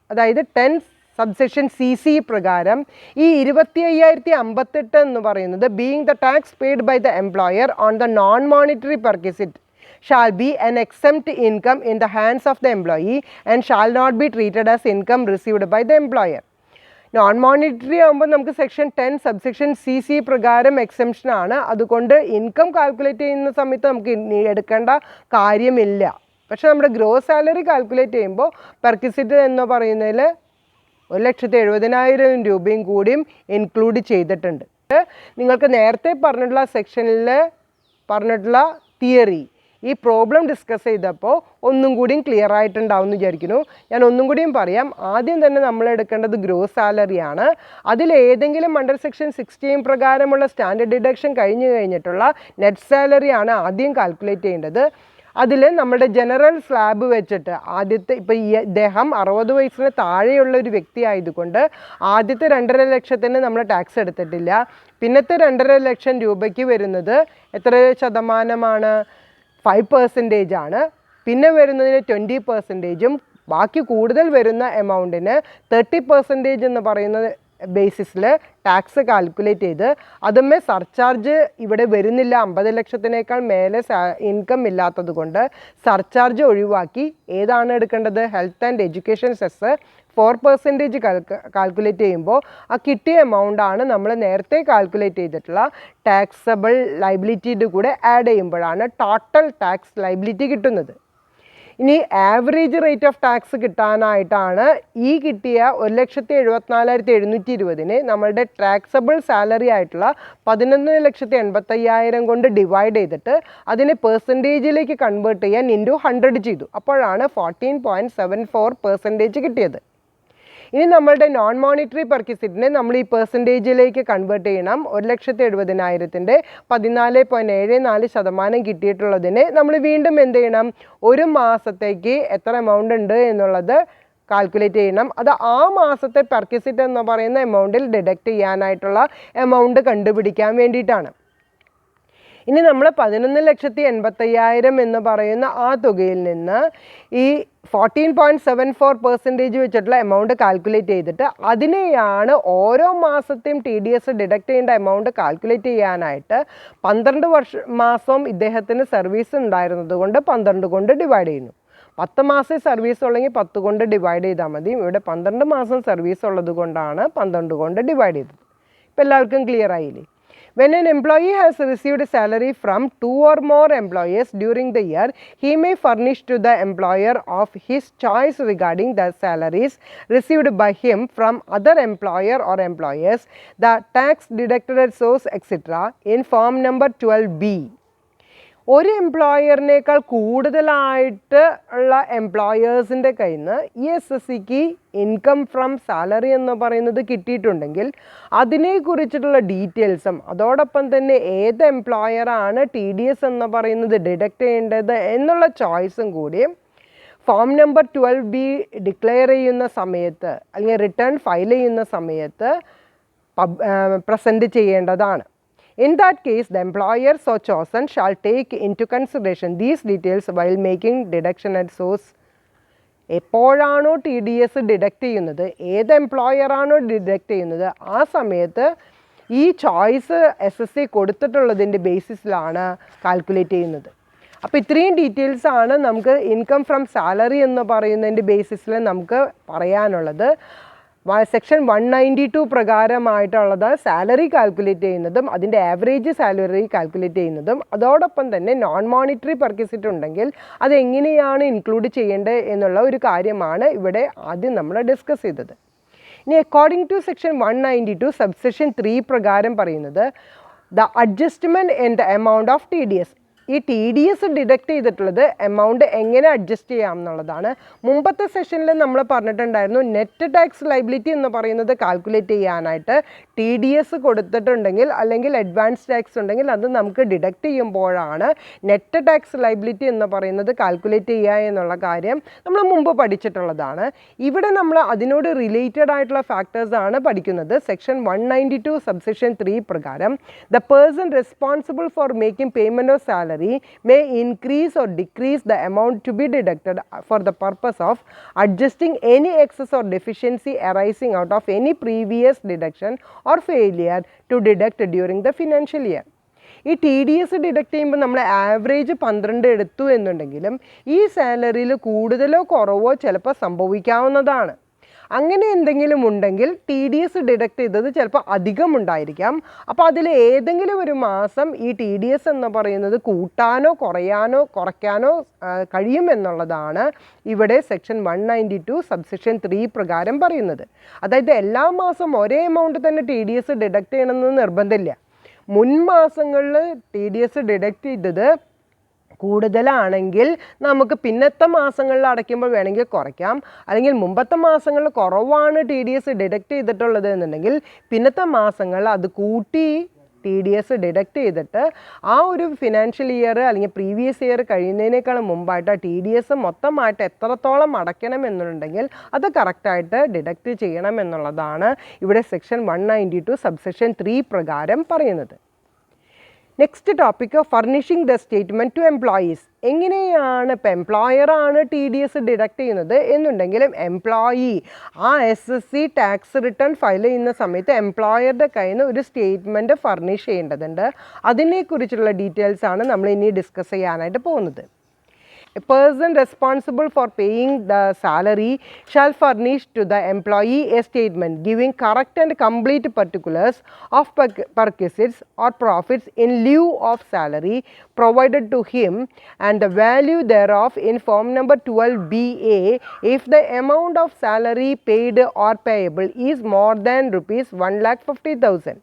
അതായത് 10 സബ്സെക്ഷൻ CC പ്രകാരം ഈ 25,058 എന്ന് പറയുന്നത് being the tax paid by the employer on the non monetary perquisite shall be an exempt income in the hands of the employee and shall not be treated as income received by the employer. Non monetary ആകുമ്പോൾ നമുക്ക് section 10 subsection CC പ്രകാരം exemption ആണ്. അതുകൊണ്ട് income calculate ചെയ്യുന്ന സമയത്ത് നമുക്ക് എടുക്കേണ്ട കാര്യമില്ല. പക്ഷേ നമ്മുടെ ഗ്രോസ് സാലറി കാൽക്കുലേറ്റ് ചെയ്യുമ്പോൾ പെർക്വിസിറ്റ് എന്ന് പറയുന്നതിൽ 1,70,000 രൂപയും കൂടിയും ഇൻക്ലൂഡ് ചെയ്തിട്ടുണ്ട്. നിങ്ങൾക്ക് നേരത്തെ പറഞ്ഞിട്ടുള്ള സെക്ഷനിൽ പറഞ്ഞിട്ടുള്ള തിയറി ഈ പ്രോബ്ലം ഡിസ്കസ് ചെയ്തപ്പോൾ ഒന്നും കൂടിയും ക്ലിയർ ആയിട്ടുണ്ടാവും എന്ന് വിചാരിക്കുന്നു. ഞാൻ ഒന്നും കൂടിയും പറയാം. ആദ്യം തന്നെ നമ്മൾ എടുക്കേണ്ടത് ഗ്രോസ് സാലറിയാണ്. അതിലേതെങ്കിലും അണ്ടർ സെക്ഷൻ 16 പ്രകാരമുള്ള സ്റ്റാൻഡേർഡ് ഡിഡക്ഷൻ കഴിഞ്ഞിട്ടുള്ള നെറ്റ് സാലറിയാണ് ആദ്യം കാൽക്കുലേറ്റ് ചെയ്യേണ്ടത്. അതിൽ നമ്മുടെ ജനറൽ സ്ലാബ് വെച്ചിട്ട് ആദ്യത്തെ ഇപ്പോൾ ഇദ്ദേഹം 60 വയസ്സിന് താഴെയുള്ള ഒരു വ്യക്തി ആയതുകൊണ്ട് ആദ്യത്തെ 2.5 ലക്ഷത്തിന് നമ്മൾ ടാക്സ് എടുത്തിട്ടില്ല. പിന്നത്തെ 2.5 ലക്ഷം രൂപയ്ക്ക് വരുന്നത് എത്ര ശതമാനമാണ്? 5% ആണ്. പിന്നെ വരുന്നതിന് 20%, ബാക്കി കൂടുതൽ വരുന്ന എമൗണ്ടിന് 30% എന്ന് പറയുന്ന ബേസിസിൽ ടാക്സ് കാൽക്കുലേറ്റ് ചെയ്ത് അതുമേ സർചാർജ് ഇവിടെ വരുന്നില്ല. 50 ലക്ഷത്തിനേക്കാൾ മേലെ ഇൻകം ഇല്ലാത്തത് കൊണ്ട് സർചാർജ് ഒഴിവാക്കി ഏതാണ് എടുക്കേണ്ടത്? Health and education cess 4% calculate ചെയ്യുമ്പോൾ ആ കിട്ടിയ എമൗണ്ടാണ് നമ്മൾ നേരത്തെ കാൽക്കുലേറ്റ് ചെയ്തിട്ടുള്ള ടാക്സബിൾ ലൈബിലിറ്റിയുടെ കൂടെ ആഡ് ചെയ്യുമ്പോഴാണ് ടോട്ടൽ ടാക്സ് ലൈബിലിറ്റി കിട്ടുന്നത്. ഇനി ആവറേജ് റേറ്റ് ഓഫ് ടാക്സ് കിട്ടാനായിട്ടാണ് ഈ കിട്ടിയ 1,74,720 നമ്മളുടെ ടാക്സബിൾ സാലറി ആയിട്ടുള്ള 11,80,000 കൊണ്ട് ഡിവൈഡ് ചെയ്തിട്ട് അതിനെ പെർസെൻറ്റേജിലേക്ക് കൺവേർട്ട് ചെയ്യാൻ ഇൻറ്റു 100 ചെയ്തു. അപ്പോഴാണ് 14.74% കിട്ടിയത്. ഇനി നമ്മളുടെ നോൺ മോണിറ്ററി പെർക്വിസിറ്റിനെ നമ്മൾ ഈ പെർസെൻറ്റേജിലേക്ക് കൺവേർട്ട് ചെയ്യണം. 1,70,000 14.74% കിട്ടിയിട്ടുള്ളതിനെ നമ്മൾ വീണ്ടും എന്ത് ചെയ്യണം? ഒരു മാസത്തേക്ക് എത്ര എമൗണ്ട് ഉണ്ട് എന്നുള്ളത് കാൽക്കുലേറ്റ് ചെയ്യണം. അത് ആ മാസത്തെ പെർക്വിസിറ്റ് എന്ന് പറയുന്ന എമൗണ്ടിൽ ഡിഡക്റ്റ് ചെയ്യാനായിട്ടുള്ള എമൗണ്ട് കണ്ടുപിടിക്കാൻ വേണ്ടിയിട്ടാണ്. ഇനി നമ്മൾ 11,85,000 എന്ന് പറയുന്ന ആ തുകയിൽ നിന്ന് ഈ 14.74% വെച്ചിട്ടുള്ള എമൗണ്ട് കാൽക്കുലേറ്റ് ചെയ്തിട്ട് അതിനെയാണ് ഓരോ മാസത്തെയും TDS ഡിഡക്റ്റ് ചെയ്യേണ്ട എമൗണ്ട് കാൽക്കുലേറ്റ് ചെയ്യാനായിട്ട് 12 മാസം ഇദ്ദേഹത്തിന് സർവീസ് ഉണ്ടായിരുന്നത് കൊണ്ട് 12 കൊണ്ട് ഡിവൈഡ് ചെയ്യുന്നു. 10 മാസം സർവീസ് ഉള്ളെങ്കിൽ 10 കൊണ്ട് ഡിവൈഡ് ചെയ്താൽ മതി. ഇവിടെ 12 മാസം സർവീസ് ഉള്ളത് കൊണ്ടാണ് 12 കൊണ്ട് ഡിവൈഡ് ചെയ്തത്. ഇപ്പോൾ എല്ലാവർക്കും ക്ലിയർ ആയില്ലേ? When an employee has received salary from 2 or more employers during the year, he may furnish to the employer of his choice regarding the salaries received by him from other employer or employers, the tax deducted source, etc. in form number 12B. ഒരു എംപ്ലോയറിനേക്കാൾ കൂടുതലായിട്ട് ഉള്ള എംപ്ലോയേഴ്സിൻ്റെ കയ്യിൽ നിന്ന് ഈ SSCക്ക് income from salary എന്ന് പറയുന്നത് കിട്ടിയിട്ടുണ്ടെങ്കിൽ അതിനെക്കുറിച്ചിട്ടുള്ള ഡീറ്റെയിൽസും അതോടൊപ്പം തന്നെ ഏത് എംപ്ലോയറാണ് TDS എന്ന് പറയുന്നത് ഡിഡക്റ്റ് ചെയ്യേണ്ടത് എന്നുള്ള ചോയ്സും കൂടി ഫോം നമ്പർ 12B ഡിക്ലെയർ ചെയ്യുന്ന സമയത്ത് അല്ലെങ്കിൽ റിട്ടേൺ ഫയൽ ചെയ്യുന്ന സമയത്ത് പ്രസൻറ്റ് ചെയ്യേണ്ടതാണ്. In that case, the employer so chosen shall take into consideration these details while making deduction at source. എപ്പോഴാണോ TDS ഡിഡക്റ്റ് ചെയ്യുന്നത്, ഏത് എംപ്ലോയറാണോ ഡിഡക്റ്റ് ചെയ്യുന്നത്, ആ സമയത്ത് ഈ ചോയ്സ് SSC കൊടുത്തിട്ടുള്ളതിൻ്റെ ബേസിസിലാണ് കാൽക്കുലേറ്റ് ചെയ്യുന്നത്. അപ്പോൾ ഇത്രയും ഡീറ്റെയിൽസ് ആണ് നമുക്ക് ഇൻകം ഫ്രം സാലറി എന്ന് പറയുന്നതിൻ്റെ ബേസിസിൽ നമുക്ക് പറയാനുള്ളത്. സെക്ഷൻ 192 പ്രകാരമായിട്ടുള്ളത് സാലറി കാൽക്കുലേറ്റ് ചെയ്യുന്നതും അതിൻ്റെ ആവറേജ് സാലറി കാൽക്കുലേറ്റ് ചെയ്യുന്നതും അതോടൊപ്പം തന്നെ നോൺ മോണിറ്ററി പർച്ചേസ് ഉണ്ടെങ്കിൽ അതെങ്ങനെയാണ് ഇൻക്ലൂഡ് ചെയ്യേണ്ടത് എന്നുള്ള ഒരു കാര്യമാണ് ഇവിടെ ആദ്യം നമ്മൾ ഡിസ്കസ് ചെയ്തത്. ഇനി അക്കോർഡിംഗ് ടു സെക്ഷൻ 192 സബ്സെക്ഷൻ 3 പ്രകാരം പറയുന്നത് the adjustment in the amount of TDS. ഈ TDS ഡിഡക്റ്റ് ചെയ്തിട്ടുള്ളത് എമൗണ്ട് എങ്ങനെ അഡ്ജസ്റ്റ് ചെയ്യാം എന്നുള്ളതാണ്. മുമ്പത്തെ സെഷനിൽ നമ്മൾ പറഞ്ഞിട്ടുണ്ടായിരുന്നു നെറ്റ് ടാക്സ് ലൈബിലിറ്റി എന്ന് പറയുന്നത് കാൽക്കുലേറ്റ് ചെയ്യാനായിട്ട് TDS കൊടുത്തിട്ടുണ്ടെങ്കിൽ അല്ലെങ്കിൽ അഡ്വാൻസ് ടാക്സ് ഉണ്ടെങ്കിൽ അത് നമുക്ക് ഡിഡക്റ്റ് ചെയ്യുമ്പോഴാണ് നെറ്റ് ടാക്സ് ലൈബിലിറ്റി എന്ന് പറയുന്നത് കാൽക്കുലേറ്റ് ചെയ്യുക എന്നുള്ള കാര്യം നമ്മൾ മുമ്പ് പഠിച്ചിട്ടുള്ളതാണ്. ഇവിടെ നമ്മൾ അതിനോട് റിലേറ്റഡ് ആയിട്ടുള്ള ഫാക്ടേഴ്സാണ് പഠിക്കുന്നത്. സെക്ഷൻ 192 സബ്സെക്ഷൻ 3 പ്രകാരം the person responsible for making payment of salary may increase or decrease the amount to be deducted for the purpose of adjusting any excess or deficiency arising out of any previous deduction or failure to deduct during the financial year. ഈ TDS deduct ചെയ്യുമ്പോൾ നമ്മൾ average 12 എടുത്തു എന്നുണ്ടെങ്കിലും ഈ സാലറിയിൽ കൂടുതലോ കുറവോ ചിലപ്പോൾ സംഭവിക്കാവുന്നതാണ്. അങ്ങനെ എന്തെങ്കിലും ഉണ്ടെങ്കിൽ TDS ഡിഡക്റ്റ് ചെയ്തത് ചിലപ്പോൾ അധികമുണ്ടായിരിക്കാം. അപ്പോൾ അതിൽ ഏതെങ്കിലും ഒരു മാസം ഈ TDS എന്ന് പറയുന്നത് കൂട്ടാനോ കുറയ്ക്കാനോ കഴിയുമെന്നുള്ളതാണ് ഇവിടെ സെക്ഷൻ 192 സബ്സെക്ഷൻ 3 പ്രകാരം പറയുന്നത്. അതായത് എല്ലാ മാസം ഒരേ എമൗണ്ട് തന്നെ TDS ഡിഡക്റ്റ് ചെയ്യണമെന്ന് നിർബന്ധമില്ല. മുൻ മാസങ്ങളിൽ TDS ഡിഡക്റ്റ് ചെയ്തത് കൂടുതലാണെങ്കിൽ നമുക്ക് പിന്നത്തെ മാസങ്ങളിൽ അടയ്ക്കുമ്പോൾ വേണമെങ്കിൽ കുറയ്ക്കാം. അല്ലെങ്കിൽ മുമ്പത്തെ മാസങ്ങളിൽ കുറവാണ് TDS ഡിഡക്റ്റ് ചെയ്തിട്ടുള്ളത് എന്നുണ്ടെങ്കിൽ പിന്നത്തെ മാസങ്ങളിൽ അത് കൂട്ടി TDS ഡിഡക്റ്റ് ചെയ്തിട്ട് ആ ഒരു ഫിനാൻഷ്യൽ ഇയർ അല്ലെങ്കിൽ പ്രീവിയസ് ഇയർ കഴിയുന്നതിനേക്കാളും മുമ്പായിട്ട് ആ TDS മൊത്തമായിട്ട് എത്രത്തോളം അടയ്ക്കണം എന്നുണ്ടെങ്കിൽ അത് കറക്റ്റായിട്ട് ഡിഡക്റ്റ് ചെയ്യണം എന്നുള്ളതാണ് ഇവിടെ സെക്ഷൻ 192 സബ്സെക്ഷൻ 3 പ്രകാരം പറയുന്നത്. Next topic furnishing the statement to employees. എങ്ങനെയാണ് ഇപ്പോൾ എംപ്ലോയറാണ് TDS ഡിഡക്റ്റ് ചെയ്യുന്നത് എന്നുണ്ടെങ്കിലും എംപ്ലോയി ആ SSC ടാക്സ് റിട്ടേൺ ഫയൽ ചെയ്യുന്ന സമയത്ത് എംപ്ലോയറുടെ കയ്യിൽ നിന്ന് ഒരു സ്റ്റേറ്റ്മെൻറ്റ് ഫർണിഷ് ചെയ്യേണ്ടതുണ്ട്. അതിനെക്കുറിച്ചുള്ള ഡീറ്റെയിൽസാണ് നമ്മൾ ഇനി ഡിസ്കസ് ചെയ്യാനായിട്ട് പോകുന്നത്. A person responsible for paying the salary shall furnish to the employee a statement giving correct and complete particulars of perquisites or profits in lieu of salary provided to him and the value thereof in form number 12BA if the amount of salary paid or payable is more than rupees 1,50,000.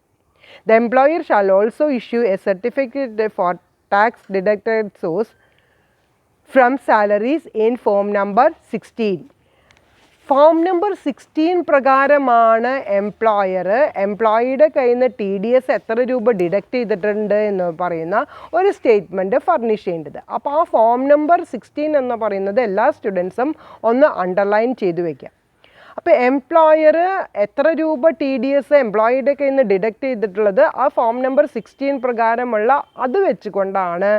The employer shall also issue a certificate for tax deducted source from salaries in form number 16. Form number 16 പ്രകാരമാണ് എംപ്ലോയിയുടെ കയ്യിൽ നിന്ന് TDS എത്ര രൂപ deduct ചെയ്തിട്ടുണ്ട് എന്ന് പറയുന്ന ഒരു statement furnish ചെയ്യേണ്ടത്. അപ്പോൾ ആ ഫോം നമ്പർ 16 എന്ന് പറയുന്നത് എല്ലാ സ്റ്റുഡൻസും ഒന്ന് അണ്ടർലൈൻ ചെയ്തു വയ്ക്കുക. അപ്പോൾ എംപ്ലോയർ എത്ര രൂപ TDS എംപ്ലോയിയുടെ കയ്യിൽ നിന്ന് ഡിഡക്റ്റ് ചെയ്തിട്ടുള്ളത് ആ ഫോം നമ്പർ 16 പ്രകാരമുള്ള അത് വെച്ചുകൊണ്ടാണ്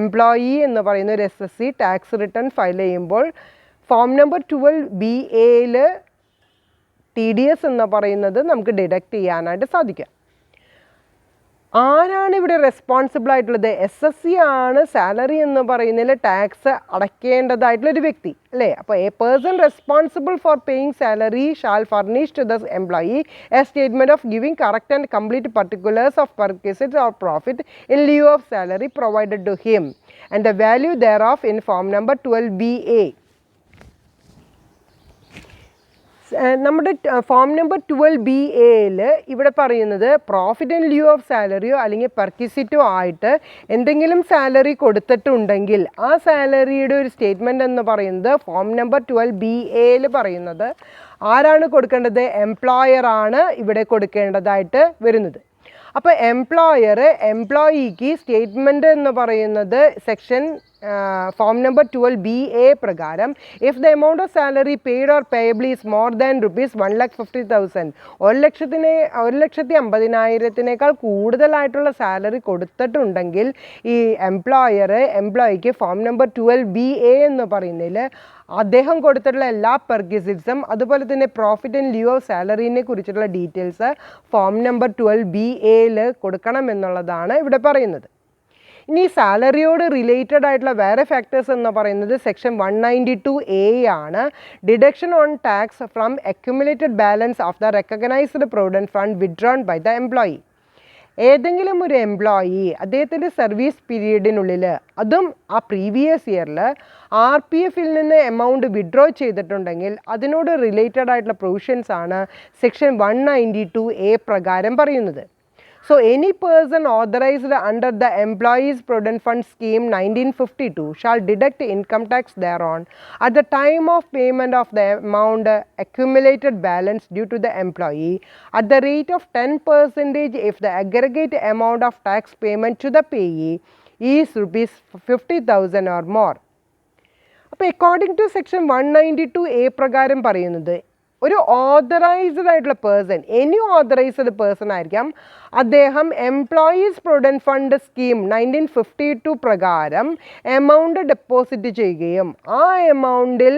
എംപ്ലോയി എന്ന് പറയുന്ന ഒരു SSC ടാക്സ് റിട്ടേൺ ഫയൽ ചെയ്യുമ്പോൾ ഫോം നമ്പർ 12BAയിൽ TDS എന്ന് പറയുന്നത് നമുക്ക് ഡിഡക്റ്റ് ചെയ്യാനായിട്ട് സാധിക്കുക. ആരാണ് ഇവിടെ റെസ്പോൺസിബിൾ ആയിട്ടുള്ളത്? SSC ആണ് സാലറി എന്ന് പറയുന്നതിൽ ടാക്സ് അടയ്ക്കേണ്ടതായിട്ടുള്ളൊരു വ്യക്തി അല്ലേ? അപ്പോൾ a person responsible for paying salary shall furnish to the employee a statement of giving correct and complete particulars of perquisite or profit in lieu of salary provided to him and the value thereof in form number 12BA. നമ്മുടെ form number 12BAയിൽ ഇവിടെ പറയുന്നത് profit in lieu of സാലറിയോ അല്ലെങ്കിൽ പെർക്വിസിറ്റോ ആയിട്ട് എന്തെങ്കിലും salary കൊടുത്തിട്ടുണ്ടെങ്കിൽ ആ സാലറിയുടെ ഒരു സ്റ്റേറ്റ്മെൻറ്റ് എന്ന് പറയുന്നത് ഫോം നമ്പർ 12BAയിൽ പറയുന്നത് ആരാണ് കൊടുക്കേണ്ടത്? എംപ്ലോയറാണ് ഇവിടെ കൊടുക്കേണ്ടതായിട്ട് വരുന്നത്. അപ്പോൾ എംപ്ലോയർ എംപ്ലോയിക്ക് സ്റ്റേറ്റ്മെൻറ്റ് എന്ന് പറയുന്നത് സെക്ഷൻ ഫോം നമ്പർ 12BA പ്രകാരം if the amount of salary paid or payable is more than ₹1,50,000 1,50,000 കൂടുതലായിട്ടുള്ള സാലറി കൊടുത്തിട്ടുണ്ടെങ്കിൽ ഈ എംപ്ലോയിക്ക് ഫോം നമ്പർ 12BA എന്ന് പറയുന്നതിൽ അദ്ദേഹം കൊടുത്തിട്ടുള്ള എല്ലാ പെർക്വിസിറ്റ്സും അതുപോലെ തന്നെ പ്രോഫിറ്റ് ഇൻ lieu ഓഫ് സാലറിനെ കുറിച്ചിട്ടുള്ള ഡീറ്റെയിൽസ് ഫോം നമ്പർ 12BAയിൽ കൊടുക്കണം എന്നുള്ളതാണ് ഇവിടെ പറയുന്നത്. ഇനി സാലറിയോട് റിലേറ്റഡ് ആയിട്ടുള്ള വേറെ ഫാക്ടേഴ്സ് എന്ന് പറയുന്നത് സെക്ഷൻ 192A ആണ്. Deduction on tax from accumulated balance of the recognised provident fund withdrawn by the employee. ഏതെങ്കിലും ഒരു എംപ്ലോയി അദ്ദേഹത്തിൻ്റെ സർവീസ് പീരീഡിനുള്ളിൽ അതും ആ പ്രീവിയസ് ഇയറിൽ RPFൽ നിന്ന് എമൗണ്ട് വിഡ്രോ ചെയ്തിട്ടുണ്ടെങ്കിൽ അതിനോട് റിലേറ്റഡ് ആയിട്ടുള്ള പ്രൊവിഷൻസ് ആണ് സെക്ഷൻ 192A പ്രകാരം പറയുന്നത്. So, any person authorized under the Employees Provident Fund Scheme 1952 shall deduct income tax thereon at the time of payment of the amount accumulated balance due to the employee at the rate of 10% if the aggregate amount of tax payment to the payee is ₹50,000 or more. അപ്പോൾ according to section 192A പ്രകാരം പറയുന്നത് ഒരു authorised ആയിട്ടുള്ള person, any authorised person ആയിരിക്കാം, അദ്ദേഹം employees provident fund scheme 1952 പ്രകാരം amount deposit ചെയ്യുകയും ആ എമൗണ്ടിൽ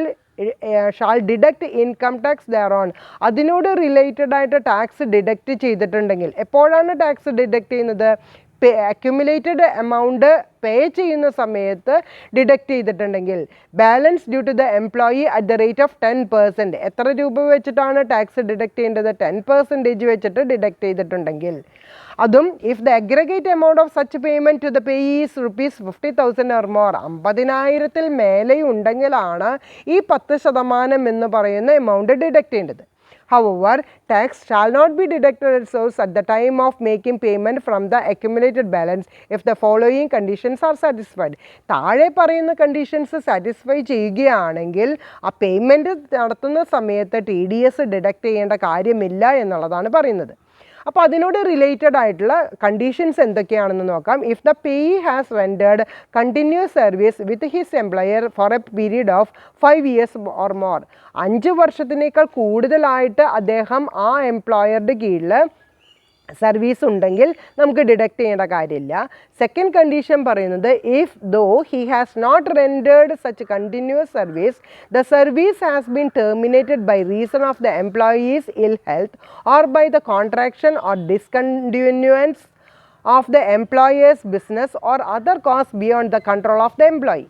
shall deduct income tax thereon അതിനോട് റിലേറ്റഡ് ആയിട്ട് ടാക്സ് ഡിഡക്റ്റ് ചെയ്തിട്ടുണ്ടെങ്കിൽ എപ്പോഴാണ് ടാക്സ് ഡിഡക്റ്റ് ചെയ്യുന്നത്? അക്യുമുലേറ്റഡ് എമൗണ്ട് പേ ചെയ്യുന്ന സമയത്ത് ഡിഡക്റ്റ് ചെയ്തിട്ടുണ്ടെങ്കിൽ balance due to the employee at the rate of 10%. എത്ര രൂപ വെച്ചിട്ടാണ് ടാക്സ് ഡിഡക്റ്റ് ചെയ്യേണ്ടത്? 10% വെച്ചിട്ട് ഡിഡക്റ്റ് ചെയ്തിട്ടുണ്ടെങ്കിൽ അതും if the aggregate amount of such payment to the payees ₹50,000 or more 50,000-ൽ മേലെയുണ്ടെങ്കിലാണ് ഈ 10% എന്ന് പറയുന്ന എമൗണ്ട് ഡിഡക്റ്റ് ചെയ്യേണ്ടത്. However, tax shall not be deducted at source at the time of making payment from the accumulated balance if the following conditions are satisfied. താഴെ പറയുന്ന conditions satisfy ചെയ്യുകയാണെങ്കിൽ ആ പേയ്മെൻറ്റ് നടത്തുന്ന സമയത്ത് TDS ഡിഡക്റ്റ് ചെയ്യേണ്ട കാര്യമില്ല എന്നുള്ളതാണ് പറയുന്നത്. അപ്പോൾ അതിനോട് റിലേറ്റഡ് ആയിട്ടുള്ള കണ്ടീഷൻസ് എന്തൊക്കെയാണെന്ന് നോക്കാം. If the payee has rendered continuous service with his employer for a period of 5 years or more, 5 വർഷത്തിനേക്കാൾ കൂടുതലായിട്ട് അദ്ദേഹം ആ എംപ്ലോയറുടെ കീഴിൽ സർവീസ് ഉണ്ടെങ്കിൽ നമുക്ക് ഡിഡക്റ്റ് ചെയ്യേണ്ട കാര്യമില്ല. സെക്കൻഡ് കണ്ടീഷൻ പറയുന്നത് if though he has not rendered such continuous service the service has been terminated by reason of the employee's ill health or by the contraction or discontinuance of the employer's business or other cause beyond the control of the employee.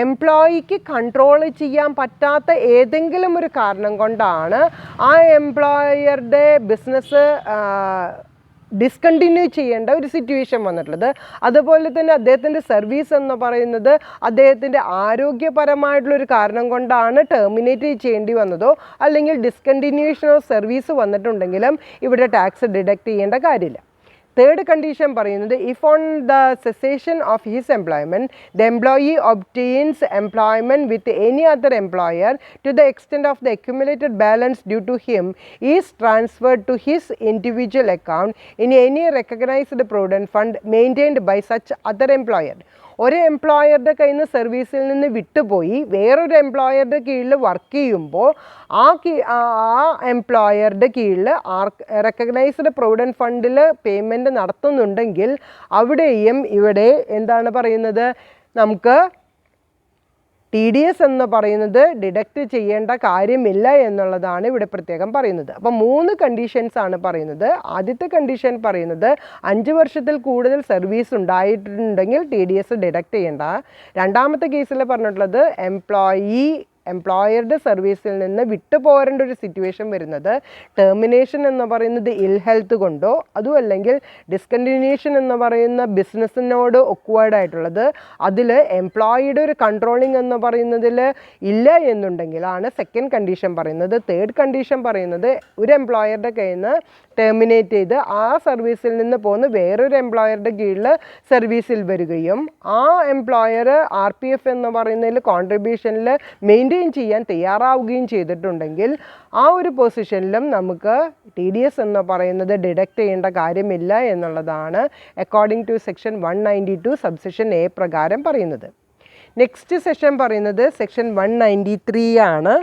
എംപ്ലോയിക്ക് control ചെയ്യാൻ പറ്റാത്ത ഏതെങ്കിലും ഒരു കാരണം കൊണ്ടാണ് ആ എംപ്ലോയറുടെ business discontinue ചെയ്യേണ്ട ഒരു സിറ്റുവേഷൻ വന്നിട്ടുള്ളത്. അതുപോലെ തന്നെ അദ്ദേഹത്തിൻ്റെ സർവീസ് എന്ന് പറയുന്നത് അദ്ദേഹത്തിൻ്റെ ആരോഗ്യപരമായിട്ടുള്ളൊരു കാരണം കൊണ്ടാണ് ടെർമിനേറ്റ് ചെയ്യേണ്ടി വന്നതോ അല്ലെങ്കിൽ ഡിസ്കണ്ടിന്യൂഷൻ ഓഫ് സർവീസ് വന്നിട്ടുണ്ടെങ്കിലും ഇവിടെ ടാക്സ് ഡിഡക്റ്റ് ചെയ്യേണ്ട കാര്യമില്ല. തേർഡ് കണ്ടീഷൻ പറയുന്നത് if on the cessation of his employment the employee obtains employment with any other employer to the extent of the accumulated balance due to him is transferred to his individual account in any recognised provident fund maintained by such other employer. ഒരു എംപ്ലോയറുടെ കയ്യിൽ നിന്ന് സർവീസിൽ നിന്ന് വിട്ടുപോയി വേറൊരു എംപ്ലോയറുടെ കീഴിൽ work ചെയ്യുമ്പോൾ ആ എംപ്ലോയറുടെ കീഴിൽ റെക്കഗ്നൈസ്ഡ് പ്രൊവിഡൻറ്റ് ഫണ്ടിൽ പേയ്മെൻറ്റ് നടത്തുന്നുണ്ടെങ്കിൽ അവിടെയും ഇവിടെ എന്താണ് പറയുന്നത്, നമുക്ക് TDS എന്ന് പറയുന്നത് ഡിഡക്റ്റ് ചെയ്യേണ്ട കാര്യമില്ല എന്നുള്ളതാണ് ഇവിടെ പ്രത്യേകം പറയുന്നത്. അപ്പം 3 കണ്ടീഷൻസ് ആണ് പറയുന്നത്. ആദ്യത്തെ കണ്ടീഷൻ പറയുന്നത് 5 വർഷത്തിൽ കൂടുതൽ സർവീസ് ഉണ്ടായിട്ടുണ്ടെങ്കിൽ TDS ഡിഡക്റ്റ് ചെയ്യേണ്ട. രണ്ടാമത്തെ കേസിൽ പറഞ്ഞിട്ടുള്ളത് എംപ്ലോയറുടെ സർവീസിൽ നിന്ന് വിട്ടുപോരേണ്ട ഒരു സിറ്റുവേഷൻ വരുന്നത് ടെർമിനേഷൻ എന്ന് പറയുന്നത് ഇൽ ഹെൽത്ത് കൊണ്ടോ അതും അല്ലെങ്കിൽ ഡിസ്കണ്ടിന്യൂഷൻ എന്ന് പറയുന്ന ബിസിനസ്സിനോട് ഒക്വേർഡ് ആയിട്ടുള്ളത് അതിൽ എംപ്ലോയിയുടെ ഒരു കൺട്രോളിങ് എന്ന് പറയുന്നതിൽ ഇല്ല എന്നുണ്ടെങ്കിലാണ് സെക്കൻഡ് കണ്ടീഷൻ പറയുന്നത്. തേർഡ് കണ്ടീഷൻ പറയുന്നത് ഒരു എംപ്ലോയറുടെ കയ്യിൽ നിന്ന് ടെർമിനേറ്റ് ചെയ്ത് ആ സർവീസിൽ നിന്ന് പോകുന്ന വേറൊരു എംപ്ലോയറുടെ കീഴിൽ സർവീസിൽ വരികയും ആ എംപ്ലോയർ RPF എന്ന് പറയുന്നതിൽ കോൺട്രിബ്യൂഷനിൽ മെയിൻറ്റെയിൻ ചെയ്യാൻ തയ്യാറാവുകയും ചെയ്തിട്ടുണ്ടെങ്കിൽ ആ ഒരു പൊസിഷനിലും നമുക്ക് TDS എന്ന് പറയുന്നത് ഡിഡക്റ്റ് ചെയ്യേണ്ട കാര്യമില്ല എന്നുള്ളതാണ് according to section 192 subsection A പ്രകാരം പറയുന്നത്. നെക്സ്റ്റ് സെക്ഷൻ പറയുന്നത് സെക്ഷൻ 193 ആണ്.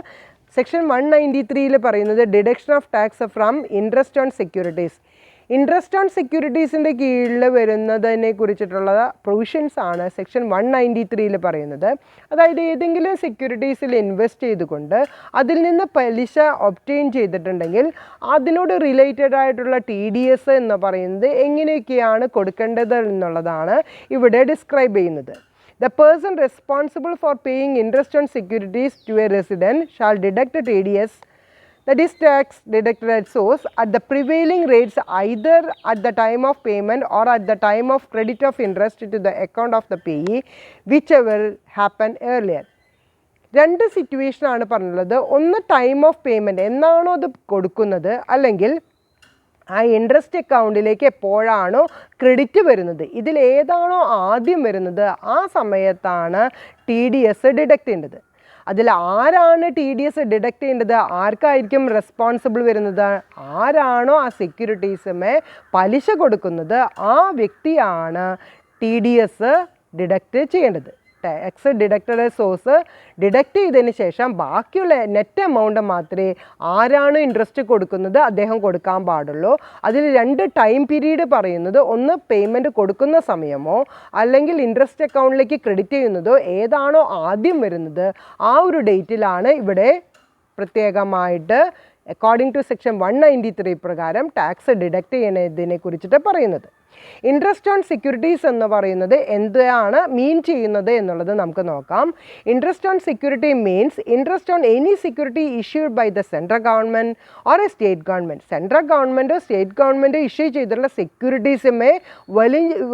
സെക്ഷൻ 193 പറയുന്നത് deduction of tax from interest on securities. Interest on സെക്യൂരിറ്റീസിൻ്റെ കീഴിൽ വരുന്നതിനെ കുറിച്ചിട്ടുള്ള പ്രൊവിഷൻസ് ആണ് സെക്ഷൻ 193 പറയുന്നത്. അതായത് ഏതെങ്കിലും സെക്യൂരിറ്റീസിൽ ഇൻവെസ്റ്റ് ചെയ്തുകൊണ്ട് അതിൽ നിന്ന് പലിശ ഒബ്റ്റെയിൻ ചെയ്തിട്ടുണ്ടെങ്കിൽ അതിനോട് റിലേറ്റഡ് ആയിട്ടുള്ള TDS എന്ന് പറയുന്നത് എങ്ങനെയൊക്കെയാണ് കൊടുക്കേണ്ടത് എന്നുള്ളതാണ് ഇവിടെ ഡിസ്ക്രൈബ് ചെയ്യുന്നത്. The person responsible for paying interest on securities to a resident shall deduct TDS, that is tax deducted at source, at the prevailing rates either at the time of payment or at the time of credit of interest to the account of the payee, whichever happened earlier. 2 സിറ്റുവേഷനാണ് പറഞ്ഞുള്ളത്. ഒന്ന് time of payment, എന്നാണോ അത് കൊടുക്കുന്നത് അല്ലെങ്കിൽ ആ interest അക്കൗണ്ടിലേക്ക് എപ്പോഴാണോ credit വരുന്നത്, ഇതിലേതാണോ ആദ്യം വരുന്നത് ആ സമയത്താണ് TDS ഡിഡക്റ്റ് ചെയ്യേണ്ടത്. അതിൽ ആരാണ് TDS ഡിഡക്റ്റ് ചെയ്യേണ്ടത്, ആർക്കായിരിക്കും റെസ്പോൺസിബിൾ വരുന്നത്, ആരാണോ ആ സെക്യൂരിറ്റീസുമേ പലിശ കൊടുക്കുന്നത് ആ വ്യക്തിയാണ് TDS ഡിഡക്റ്റ് ചെയ്യേണ്ടത്. ടാക്സ് ഡിഡക്റ്റഡ് സോഴ്സ് ഡിഡക്റ്റ് ചെയ്തതിന് ശേഷം ബാക്കിയുള്ള നെറ്റ് എമൗണ്ട് മാത്രമേ ആരാണ് ഇൻട്രസ്റ്റ് കൊടുക്കുന്നത് അദ്ദേഹം കൊടുക്കാൻ പാടുള്ളൂ. അതിൽ 2 ടൈം പീരീഡ് പറയുന്നത്, ഒന്ന് പേയ്മെൻറ്റ് കൊടുക്കുന്ന സമയമോ അല്ലെങ്കിൽ ഇൻട്രസ്റ്റ് അക്കൗണ്ടിലേക്ക് ക്രെഡിറ്റ് ചെയ്യുന്നതോ ഏതാണോ ആദ്യം വരുന്നത് ആ ഒരു ഡേറ്റിലാണ് ഇവിടെ പ്രത്യേകമായിട്ട് അക്കോർഡിംഗ് ടു സെക്ഷൻ 193 പ്രകാരം ടാക്സ് ഡിഡക്റ്റ് ചെയ്യുന്നതിനെ കുറിച്ചിട്ട് പറയുന്നത്. ഇൻട്രസ്റ്റ് ഓൺ സെക്യൂരിറ്റീസ് എന്ന് പറയുന്നത് എന്താണ് മീൻ ചെയ്യുന്നത് എന്നുള്ളത് നമുക്ക് നോക്കാം. Interest on security means interest on any security issued by the central government or a state government. Central government state government issue ചെയ്തിട്ടുള്ള സെക്യൂരിറ്റീസുമേ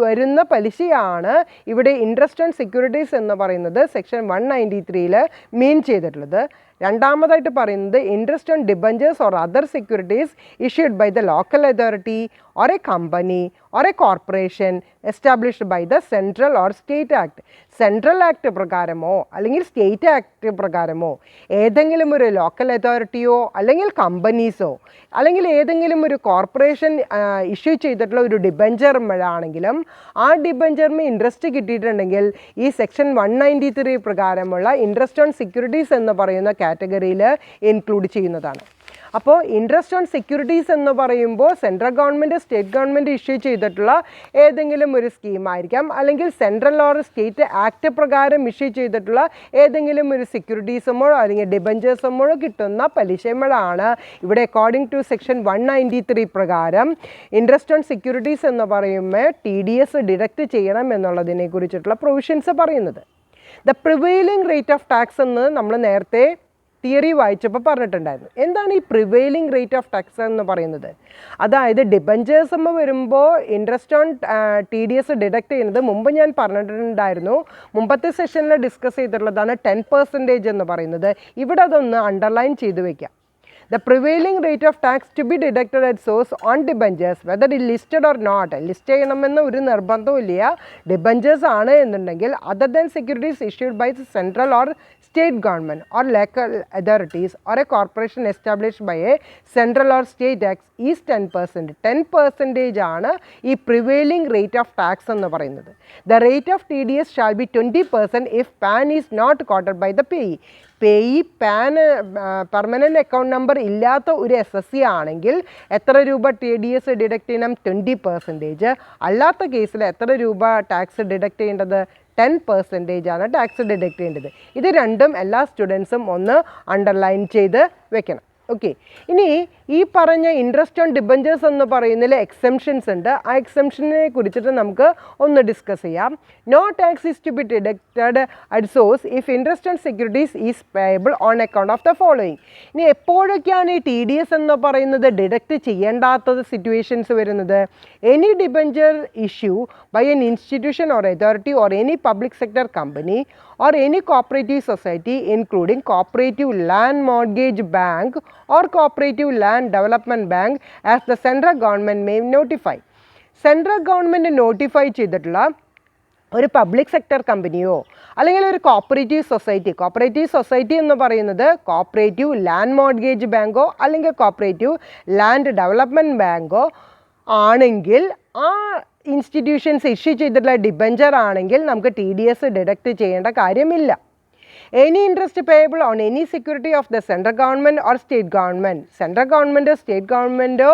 വരുന്ന പലിശയാണ് ഇവിടെ ഇൻട്രസ്റ്റ് ഓൺ സെക്യൂരിറ്റീസ് എന്ന് പറയുന്നത് സെക്ഷൻ 193 മീൻ ചെയ്തിട്ടുള്ളത്. രണ്ടാമതായിട്ട് പറയുന്നത് interest on debentures or other securities issued by the local authority or a company or a corporation established by the central or state act. Central act പ്രകാരമോ അല്ലെങ്കിൽ സ്റ്റേറ്റ് ആക്ട് പ്രകാരമോ ഏതെങ്കിലും ഒരു local അതോറിറ്റിയോ അല്ലെങ്കിൽ കമ്പനീസോ അല്ലെങ്കിൽ ഏതെങ്കിലും ഒരു കോർപ്പറേഷൻ ഇഷ്യൂ ചെയ്തിട്ടുള്ള ഒരു ഡിബഞ്ചറിലാണെങ്കിലും ആ ഡിബഞ്ചറിന് ഇൻട്രസ്റ്റ് കിട്ടിയിട്ടുണ്ടെങ്കിൽ ഈ സെക്ഷൻ 193 പ്രകാരമുള്ള ഇൻട്രസ്റ്റ് ഓൺ സെക്യൂരിറ്റീസ് എന്ന് പറയുന്ന കാറ്റഗറിയിൽ ഇൻക്ലൂഡ് ചെയ്യുന്നതാണ്. അപ്പോൾ ഇൻട്രസ്റ്റ് ഓൺ സെക്യൂരിറ്റീസ് എന്ന് പറയുമ്പോൾ central government state government issue ചെയ്തിട്ടുള്ള ഏതെങ്കിലും ഒരു സ്കീമായിരിക്കാം അല്ലെങ്കിൽ സെൻട്രൽ ഓർ സ്റ്റേറ്റ് ആക്ട് പ്രകാരം ഇഷ്യൂ ചെയ്തിട്ടുള്ള ഏതെങ്കിലും ഒരു സെക്യൂരിറ്റീസുമോ അല്ലെങ്കിൽ ഡിബഞ്ചേഴ്സുമോ കിട്ടുന്ന പലിശകളാണ് ഇവിടെ അക്കോർഡിംഗ് ടു സെക്ഷൻ 193 പ്രകാരം ഇൻട്രസ്റ്റ് ഓൺ സെക്യൂരിറ്റീസ് എന്ന് പറയുമ്പോൾ TDS ഡിഡക്റ്റ് ചെയ്യണം എന്നുള്ളതിനെ കുറിച്ചിട്ടുള്ള പ്രൊവിഷൻസ് പറയുന്നത്. The prevailing rate of tax എന്ന് നമ്മൾ നേരത്തെ തിയറി വായിച്ചപ്പോൾ പറഞ്ഞിട്ടുണ്ടായിരുന്നു. എന്താണ് ഈ പ്രിവെയിലിംഗ് റേറ്റ് ഓഫ് ടാക്സ് എന്ന് പറയുന്നത്? അതായത് ഡിബഞ്ചേഴ്സ് വരുമ്പോൾ ഇൻട്രസ്റ്റ് ഓൺ TDS ഡിഡക്റ്റ് ചെയ്യുന്നത് മുമ്പ് ഞാൻ പറഞ്ഞിട്ടുണ്ടായിരുന്നു, മുമ്പത്തെ സെഷനിൽ ഡിസ്കസ് ചെയ്തിട്ടുള്ളതാണ് 10% എന്ന് പറയുന്നത്. ഇവിടെ അതൊന്ന് അണ്ടർലൈൻ ചെയ്ത് വയ്ക്കാം. The prevailing rate of tax to be deducted at source on debentures, whether it listed or not, list ചെയ്യണമെന്ന് ഒരു നിർബന്ധമില്ല, ഡിബഞ്ചേഴ്സ് ആണ് എന്നുണ്ടെങ്കിൽ other than securities issued by the central or state government or local authorities or a corporation established by a central or state tax is 10%. 10% ആണ് ഈ prevailing rate of tax എന്ന് പറയുന്നത്. The rate of TDS shall be 20% if PAN is not quoted by the payee. Payee pan permanent account number ഇല്ലാത്ത ഒരു SSC ആണെങ്കിൽ എത്ര രൂപ TDS deduct ചെയ്യണം? 20%. അല്ലാത്ത കേസിൽ എത്ര രൂപ ടാക്സ് ഡിഡക്റ്റ് ചെയ്യേണ്ടത്? 10% ആണ് ടാക്സ് ഡിഡക്റ്റ് ചെയ്യേണ്ടത്. ഇത് രണ്ടും എല്ലാ സ്റ്റുഡൻസും ഒന്ന് അണ്ടർലൈൻ ചെയ്ത് വെക്കണം. ഓക്കെ, ഇനി ഈ പറഞ്ഞ ഇൻട്രസ്റ്റ് ഓൺ ഡിബഞ്ചേഴ്സ് എന്ന് പറയുന്നതിൽ എക്സംഷൻസ് ഉണ്ട്. ആ എക്സംഷനെ കുറിച്ചിട്ട് നമുക്ക് ഒന്ന് ഡിസ്കസ് ചെയ്യാം. No tax is to be deducted at source if interest on securities is payable on account of the following. ഇനി എപ്പോഴൊക്കെയാണ് ഈ TDS എന്ന് പറയുന്നത് ഡിഡക്റ്റ് ചെയ്യേണ്ടാത്തത് സിറ്റുവേഷൻസ് വരുന്നത്? Any debenture issue by an institution or authority or any public sector company or any cooperative society including cooperative land mortgage bank or cooperative land development bank as the central government may notify. Central government notify ചെയ്തിട്ടുള്ള ഒരു public sector കമ്പനിയോ അല്ലെങ്കിൽ ഒരു cooperative society എന്ന് പറയുന്നത് cooperative land mortgage ബാങ്കോ അല്ലെങ്കിൽ cooperative land development ബാങ്കോ ആണെങ്കിൽ ആ institutions issue ചെയ്തിട്ടുള്ള ഡിബഞ്ചർ ആണെങ്കിൽ നമുക്ക് TDS ഡിഡക്റ്റ് ചെയ്യേണ്ട കാര്യമില്ല. Any interest payable on any security of the central government or state government, central ഗവൺമെൻറ്റോ സ്റ്റേറ്റ് ഗവൺമെൻറ്റോ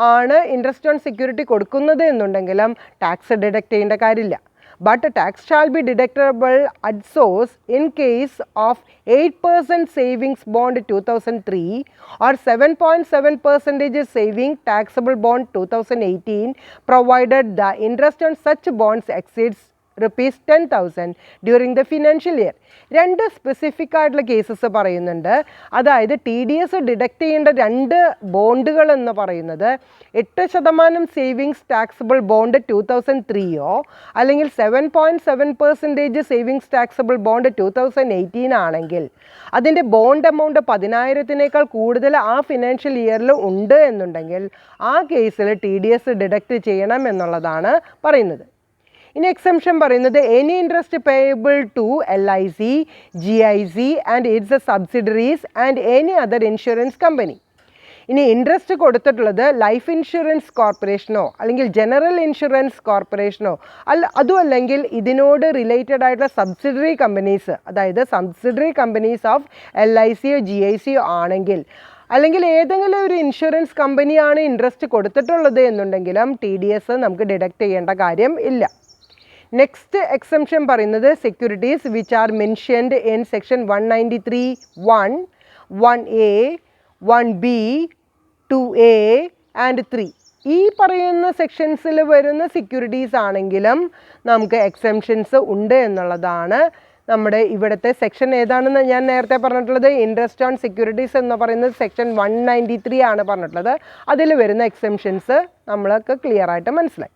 ആണ് ഇൻട്രസ്റ്റ് ഓൺ സെക്യൂരിറ്റി കൊടുക്കുന്നത് എന്നുണ്ടെങ്കിലും ടാക്സ് ഡിഡക്റ്റ് ചെയ്യേണ്ട കാര്യമില്ല. But tax shall be deductible at source in case of 8% savings bond 2003 or 7.7% saving taxable bond 2018 provided the interest on such bonds exceeds ₹10,000 during the financial year. രണ്ട് specific ആയിട്ടുള്ള cases പറയുന്നുണ്ട്. അതായത് TDS deduct ചെയ്യേണ്ട രണ്ട് ബോണ്ടുകൾ എന്ന് പറയുന്നത് 8% savings taxable bond 2003 അല്ലെങ്കിൽ 7.7% സേവിങ്സ് ടാക്സബിൾ ബോണ്ട് 2018 ആണെങ്കിൽ അതിൻ്റെ ബോണ്ട് എമൗണ്ട് 10,000-നേക്കാൾ കൂടുതൽ ആ ഫിനാൻഷ്യൽ ഇയറിൽ ഉണ്ട് എന്നുണ്ടെങ്കിൽ ആ കേസിൽ TDS ഡിഡക്റ്റ് ചെയ്യണം എന്നുള്ളതാണ് പറയുന്നത്. ഇനി എക്സംഷൻ പറയുന്നത് any interest payable to LIC, GIC and its subsidiaries and any other insurance company. ഇനി ഇൻട്രസ്റ്റ് കൊടുത്തിട്ടുള്ളത് ലൈഫ് ഇൻഷുറൻസ് കോർപ്പറേഷനോ അല്ലെങ്കിൽ ജനറൽ ഇൻഷുറൻസ് കോർപ്പറേഷനോ അതും അല്ലെങ്കിൽ ഇതിനോട് റിലേറ്റഡ് ആയിട്ടുള്ള സബ്സിഡറി കമ്പനീസ്, അതായത് സബ്സിഡറി കമ്പനീസ് ഓഫ് LIC യോ GIC യോ ആണെങ്കിൽ അല്ലെങ്കിൽ ഏതെങ്കിലും ഒരു ഇൻഷുറൻസ് കമ്പനിയാണ് ഇൻട്രസ്റ്റ് കൊടുത്തിട്ടുള്ളത് എന്നുണ്ടെങ്കിലും TDS നമുക്ക് ഡിഡക്റ്റ് ചെയ്യേണ്ട കാര്യം ഇല്ല. നെക്സ്റ്റ് എക്സംഷൻ പറയുന്നത് securities which are mentioned in section 193(1), 1A, 1B, 2A and 3. ഈ പറയുന്ന സെക്ഷൻസിൽ വരുന്ന സെക്യൂരിറ്റീസ് ആണെങ്കിലും നമുക്ക് എക്സംഷൻസ് ഉണ്ട് എന്നുള്ളതാണ് നമ്മുടെ ഇവിടുത്തെ സെക്ഷൻ. ഏതാണെന്ന് ഞാൻ നേരത്തെ പറഞ്ഞിട്ടുള്ളത് ഇൻട്രസ്റ്റ് ഓൺ സെക്യൂരിറ്റീസ് എന്ന് പറയുന്നത് സെക്ഷൻ 193 ആണ് പറഞ്ഞിട്ടുള്ളത്. അതിൽ വരുന്ന എക്സംഷൻസ് നമ്മൾക്ക് ക്ലിയർ ആയിട്ട് മനസ്സിലായി.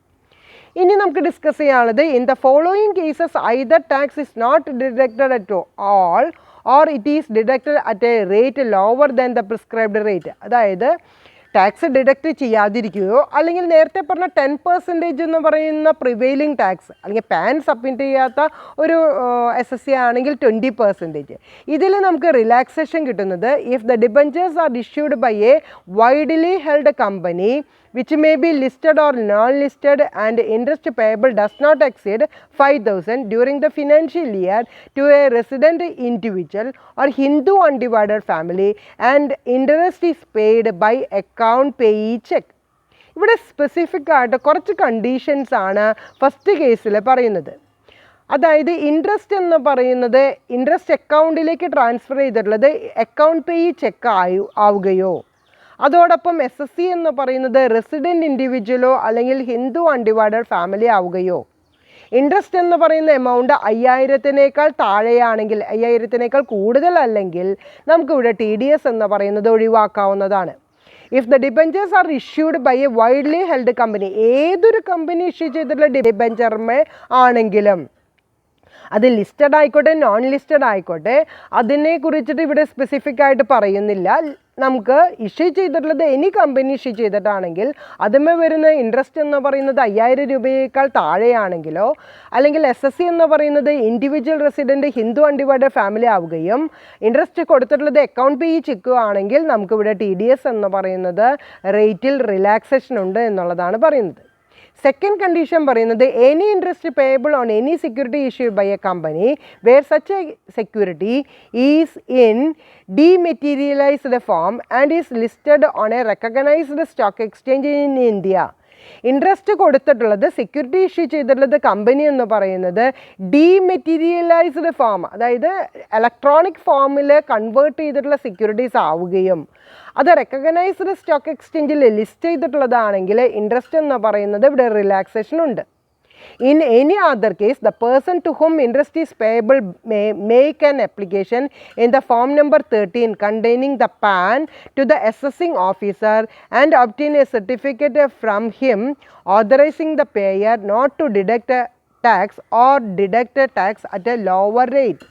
ഇനി നമുക്ക് ഡിസ്കസ് ചെയ്യാനുള്ളത് in the following cases either tax is not deducted at all or it is deducted at a rate lower than the prescribed rate. അതായത് ടാക്സ് ഡിഡക്റ്റ് ചെയ്യാതിരിക്കുകയോ അല്ലെങ്കിൽ നേരത്തെ പറഞ്ഞ 10% എന്ന് പറയുന്ന പ്രിവെയിലിംഗ് ടാക്സ് അല്ലെങ്കിൽ പാൻ സബ്മിറ്റ് ചെയ്യാത്ത ഒരു SSC ആണെങ്കിൽ 20%. ഇതിൽ നമുക്ക് റിലാക്സേഷൻ കിട്ടുന്നത് if the debentures are issued by a widely held company which may be listed or non-listed and interest payable does not exceed 5,000 during the financial year to a resident individual or Hindu undivided family and interest is paid by account payee check. ഇവിടെ specific ആയിട്ട് കുറച്ച് conditions ആണ് first കേസിൽ പറയുന്നത്. അതായത് interest എന്ന് പറയുന്നത് interest അക്കൗണ്ടിലേക്ക് ട്രാൻസ്ഫർ ചെയ്തിട്ടുള്ളത് അക്കൗണ്ട് പേയീ ചെക്ക് ആവുകയോ അതോടൊപ്പം SSC എന്ന് പറയുന്നത് റെസിഡൻറ്റ് ഇൻഡിവിജ്വലോ അല്ലെങ്കിൽ ഹിന്ദു അൺഡിവൈഡഡ് ഫാമിലി ആവുകയോ ഇൻട്രസ്റ്റ് എന്ന് പറയുന്ന എമൗണ്ട് 5,000-നേക്കാൾ താഴെയാണെങ്കിൽ 5,000-നേക്കാൾ കൂടുതലല്ലെങ്കിൽ നമുക്കിവിടെ TDS എന്ന് പറയുന്നത് ഒഴിവാക്കാവുന്നതാണ്. If the debentures are issued by a widely held company, ഏതൊരു കമ്പനി ഇഷ്യൂ ചെയ്തിട്ടുള്ള ഡിബഞ്ചർമേ ആണെങ്കിലും അത് ലിസ്റ്റഡ് ആയിക്കോട്ടെ നോൺ ലിസ്റ്റഡ് ആയിക്കോട്ടെ അതിനെ കുറിച്ചിട്ട് ഇവിടെ സ്പെസിഫിക് ആയിട്ട് പറയുന്നില്ല. നമുക്ക് ഇഷ്യൂ ചെയ്തിട്ടുള്ളത് എനി കമ്പനി ഇഷ്യൂ ചെയ്തിട്ടാണെങ്കിൽ അതിന്മേൽ വരുന്ന ഇൻട്രസ്റ്റ് എന്ന് പറയുന്നത് 5000 രൂപയേക്കാൾ താഴെയാണെങ്കിലോ അല്ലെങ്കിൽ SSC എന്ന് പറയുന്നത് individual resident Hindu undivided family ആവുകയും ഇൻട്രസ്റ്റ് കൊടുത്തിട്ടുള്ളത് അക്കൗണ്ട് പേയി ചെക്ക് ആണെങ്കിൽ നമുക്കിവിടെ TDS എന്ന് പറയുന്നത് റേറ്റിൽ റിലാക്സേഷൻ ഉണ്ട് എന്നുള്ളതാണ് പറയുന്നത്. സെക്കൻഡ് കണ്ടീഷൻ പറയുന്നത് any interest payable on any security issue by a company where such a security is in dematerialised form and is listed on a recognised stock exchange in India. Interest കൊടുത്തിട്ടുള്ളത് security issue ചെയ്തിട്ടുള്ളത് company എന്ന് പറയുന്നത് dematerialised form, അതായത് electronic ഫോമിൽ convert ചെയ്തിട്ടുള്ള securities ആവുകയും അത് recognised stock എക്സ്ചേഞ്ചിൽ ലിസ്റ്റ് ചെയ്തിട്ടുള്ളതാണെങ്കിൽ ഇൻട്രസ്റ്റ് എന്ന് പറയുന്നത് ഇവിടെ റിലാക്സേഷൻ ഉണ്ട്. In any other case, the person to whom interest is payable may make an application in the form number 13 containing the PAN to the assessing officer and obtain a certificate from him authorizing the payer not to deduct a tax or deduct a tax at a lower rate.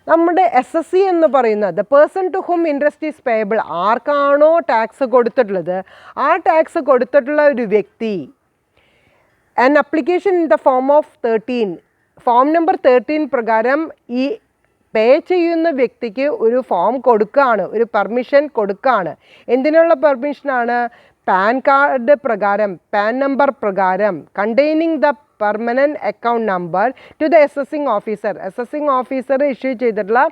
നമ്മുടെ SSC എന്ന് പറയുന്നത് the person to whom interest is payable, ആർക്കാണോ tax കൊടുത്തിട്ടുള്ളത് ആ tax കൊടുത്തിട്ടുള്ള ഒരു വ്യക്തി an application in the form of 13 form number 13 പ്രകാരം ഈ പേ ചെയ്യുന്ന വ്യക്തിക്ക് ഒരു ഫോം കൊടുക്കുകയാണ്, ഒരു പെർമിഷൻ കൊടുക്കുകയാണ്. എന്തിനുള്ള പെർമിഷനാണ്? പാൻ കാർഡ് പ്രകാരം, പാൻ നമ്പർ പ്രകാരം containing the permanent account number two the assessing officer. Assessing officer issue ചെയ്തിട്ടുള്ള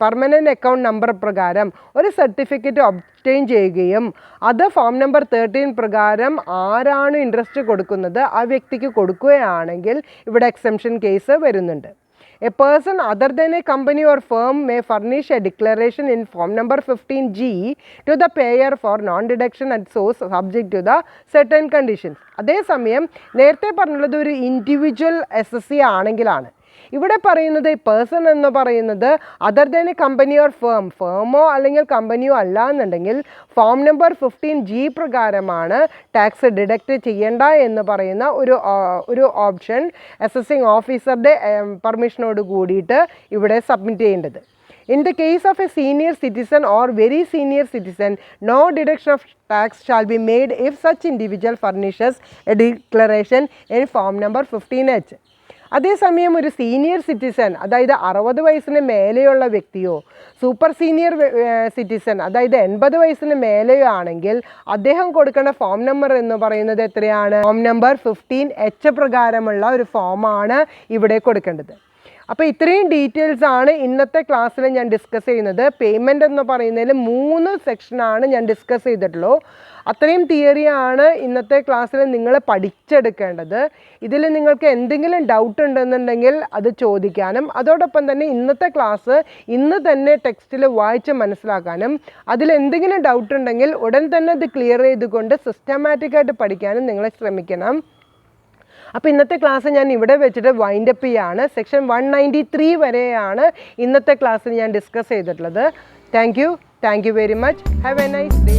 പെർമനൻറ്റ് അക്കൗണ്ട് നമ്പർ പ്രകാരം ഒരു സർട്ടിഫിക്കറ്റ് ഒബ്റ്റെയിൻ ചെയ്യുകയും അത് ഫോം നമ്പർ 13 പ്രകാരം ആരാണ് ഇൻട്രസ്റ്റ് കൊടുക്കുന്നത് ആ വ്യക്തിക്ക് കൊടുക്കുകയാണെങ്കിൽ ഇവിടെ എക്സെംഷൻ കേസ് വരുന്നുണ്ട്. A person other than a company or firm may furnish a declaration in form number 15G to the payer for non-deduction at source subject to the certain conditions. അതേസമയം നേരത്തെ പറഞ്ഞുള്ളത് ഒരു individual SSC ആണെങ്കിലാണ്. ഇവിടെ പറയുന്നത് person എന്ന് പറയുന്നത് other than a company or firm, ഫേമോ അല്ലെങ്കിൽ കമ്പനിയോ അല്ല എന്നുണ്ടെങ്കിൽ ഫോം നമ്പർ 15G പ്രകാരമാണ് ടാക്സ് ഡിഡക്റ്റ് ചെയ്യേണ്ട എന്ന് പറയുന്ന ഒരു ഓപ്ഷൻ അസസിങ് ഓഫീസറുടെ പെർമിഷനോട് കൂടിയിട്ട് ഇവിടെ സബ്മിറ്റ് ചെയ്യേണ്ടത്. In the case of a senior citizen or very senior citizen, no deduction of tax shall be made if such individual furnishes a declaration in form number 15H. അതേസമയം ഒരു senior citizen, അതായത് 60 വയസ്സിന് മേലെയുള്ള വ്യക്തിയോ super senior citizen, അതായത് 80 വയസ്സിന് മേലെയോ ആണെങ്കിൽ അദ്ദേഹം കൊടുക്കേണ്ട ഫോം നമ്പർ എന്ന് പറയുന്നത് എത്രയാണ്? ഫോം നമ്പർ 15H പ്രകാരമുള്ള ഒരു ഫോമാണ് ഇവിടെ കൊടുക്കേണ്ടത്. അപ്പോൾ ഇത്രയും ഡീറ്റെയിൽസ് ആണ് ഇന്നത്തെ ക്ലാസ്സിൽ ഞാൻ ഡിസ്കസ് ചെയ്യുന്നത്. പേയ്മെൻറ്റ് എന്ന് പറയുന്നതിൽ 3 സെക്ഷനാണ് ഞാൻ ഡിസ്കസ് ചെയ്തിട്ടുള്ളൂ. അത്രയും തിയറിയാണ് ഇന്നത്തെ ക്ലാസ്സിൽ നിങ്ങൾ പഠിച്ചെടുക്കേണ്ടത്. ഇതിൽ നിങ്ങൾക്ക് എന്തെങ്കിലും ഡൗട്ട് ഉണ്ടെന്നുണ്ടെങ്കിൽ അത് ചോദിക്കാനും അതോടൊപ്പം തന്നെ ഇന്നത്തെ ക്ലാസ് ഇന്ന് തന്നെ ടെക്സ്റ്റിൽ വായിച്ച് മനസ്സിലാക്കാനും അതിലെന്തെങ്കിലും ഡൗട്ട് ഉണ്ടെങ്കിൽ ഉടൻ തന്നെ അത് ക്ലിയർ ചെയ്തുകൊണ്ട് സിസ്റ്റമാറ്റിക്കായിട്ട് പഠിക്കാനും നിങ്ങൾ ശ്രമിക്കണം. അപ്പോൾ ഇന്നത്തെ ക്ലാസ് ഞാൻ ഇവിടെ വെച്ചിട്ട് വൈൻഡപ്പ് ചെയ്യാണ്. സെക്ഷൻ 193 വരെയാണ് ഇന്നത്തെ ക്ലാസ്സിൽ ഞാൻ ഡിസ്കസ് ചെയ്തിട്ടുള്ളത്. Thank you very much. Have A nice day.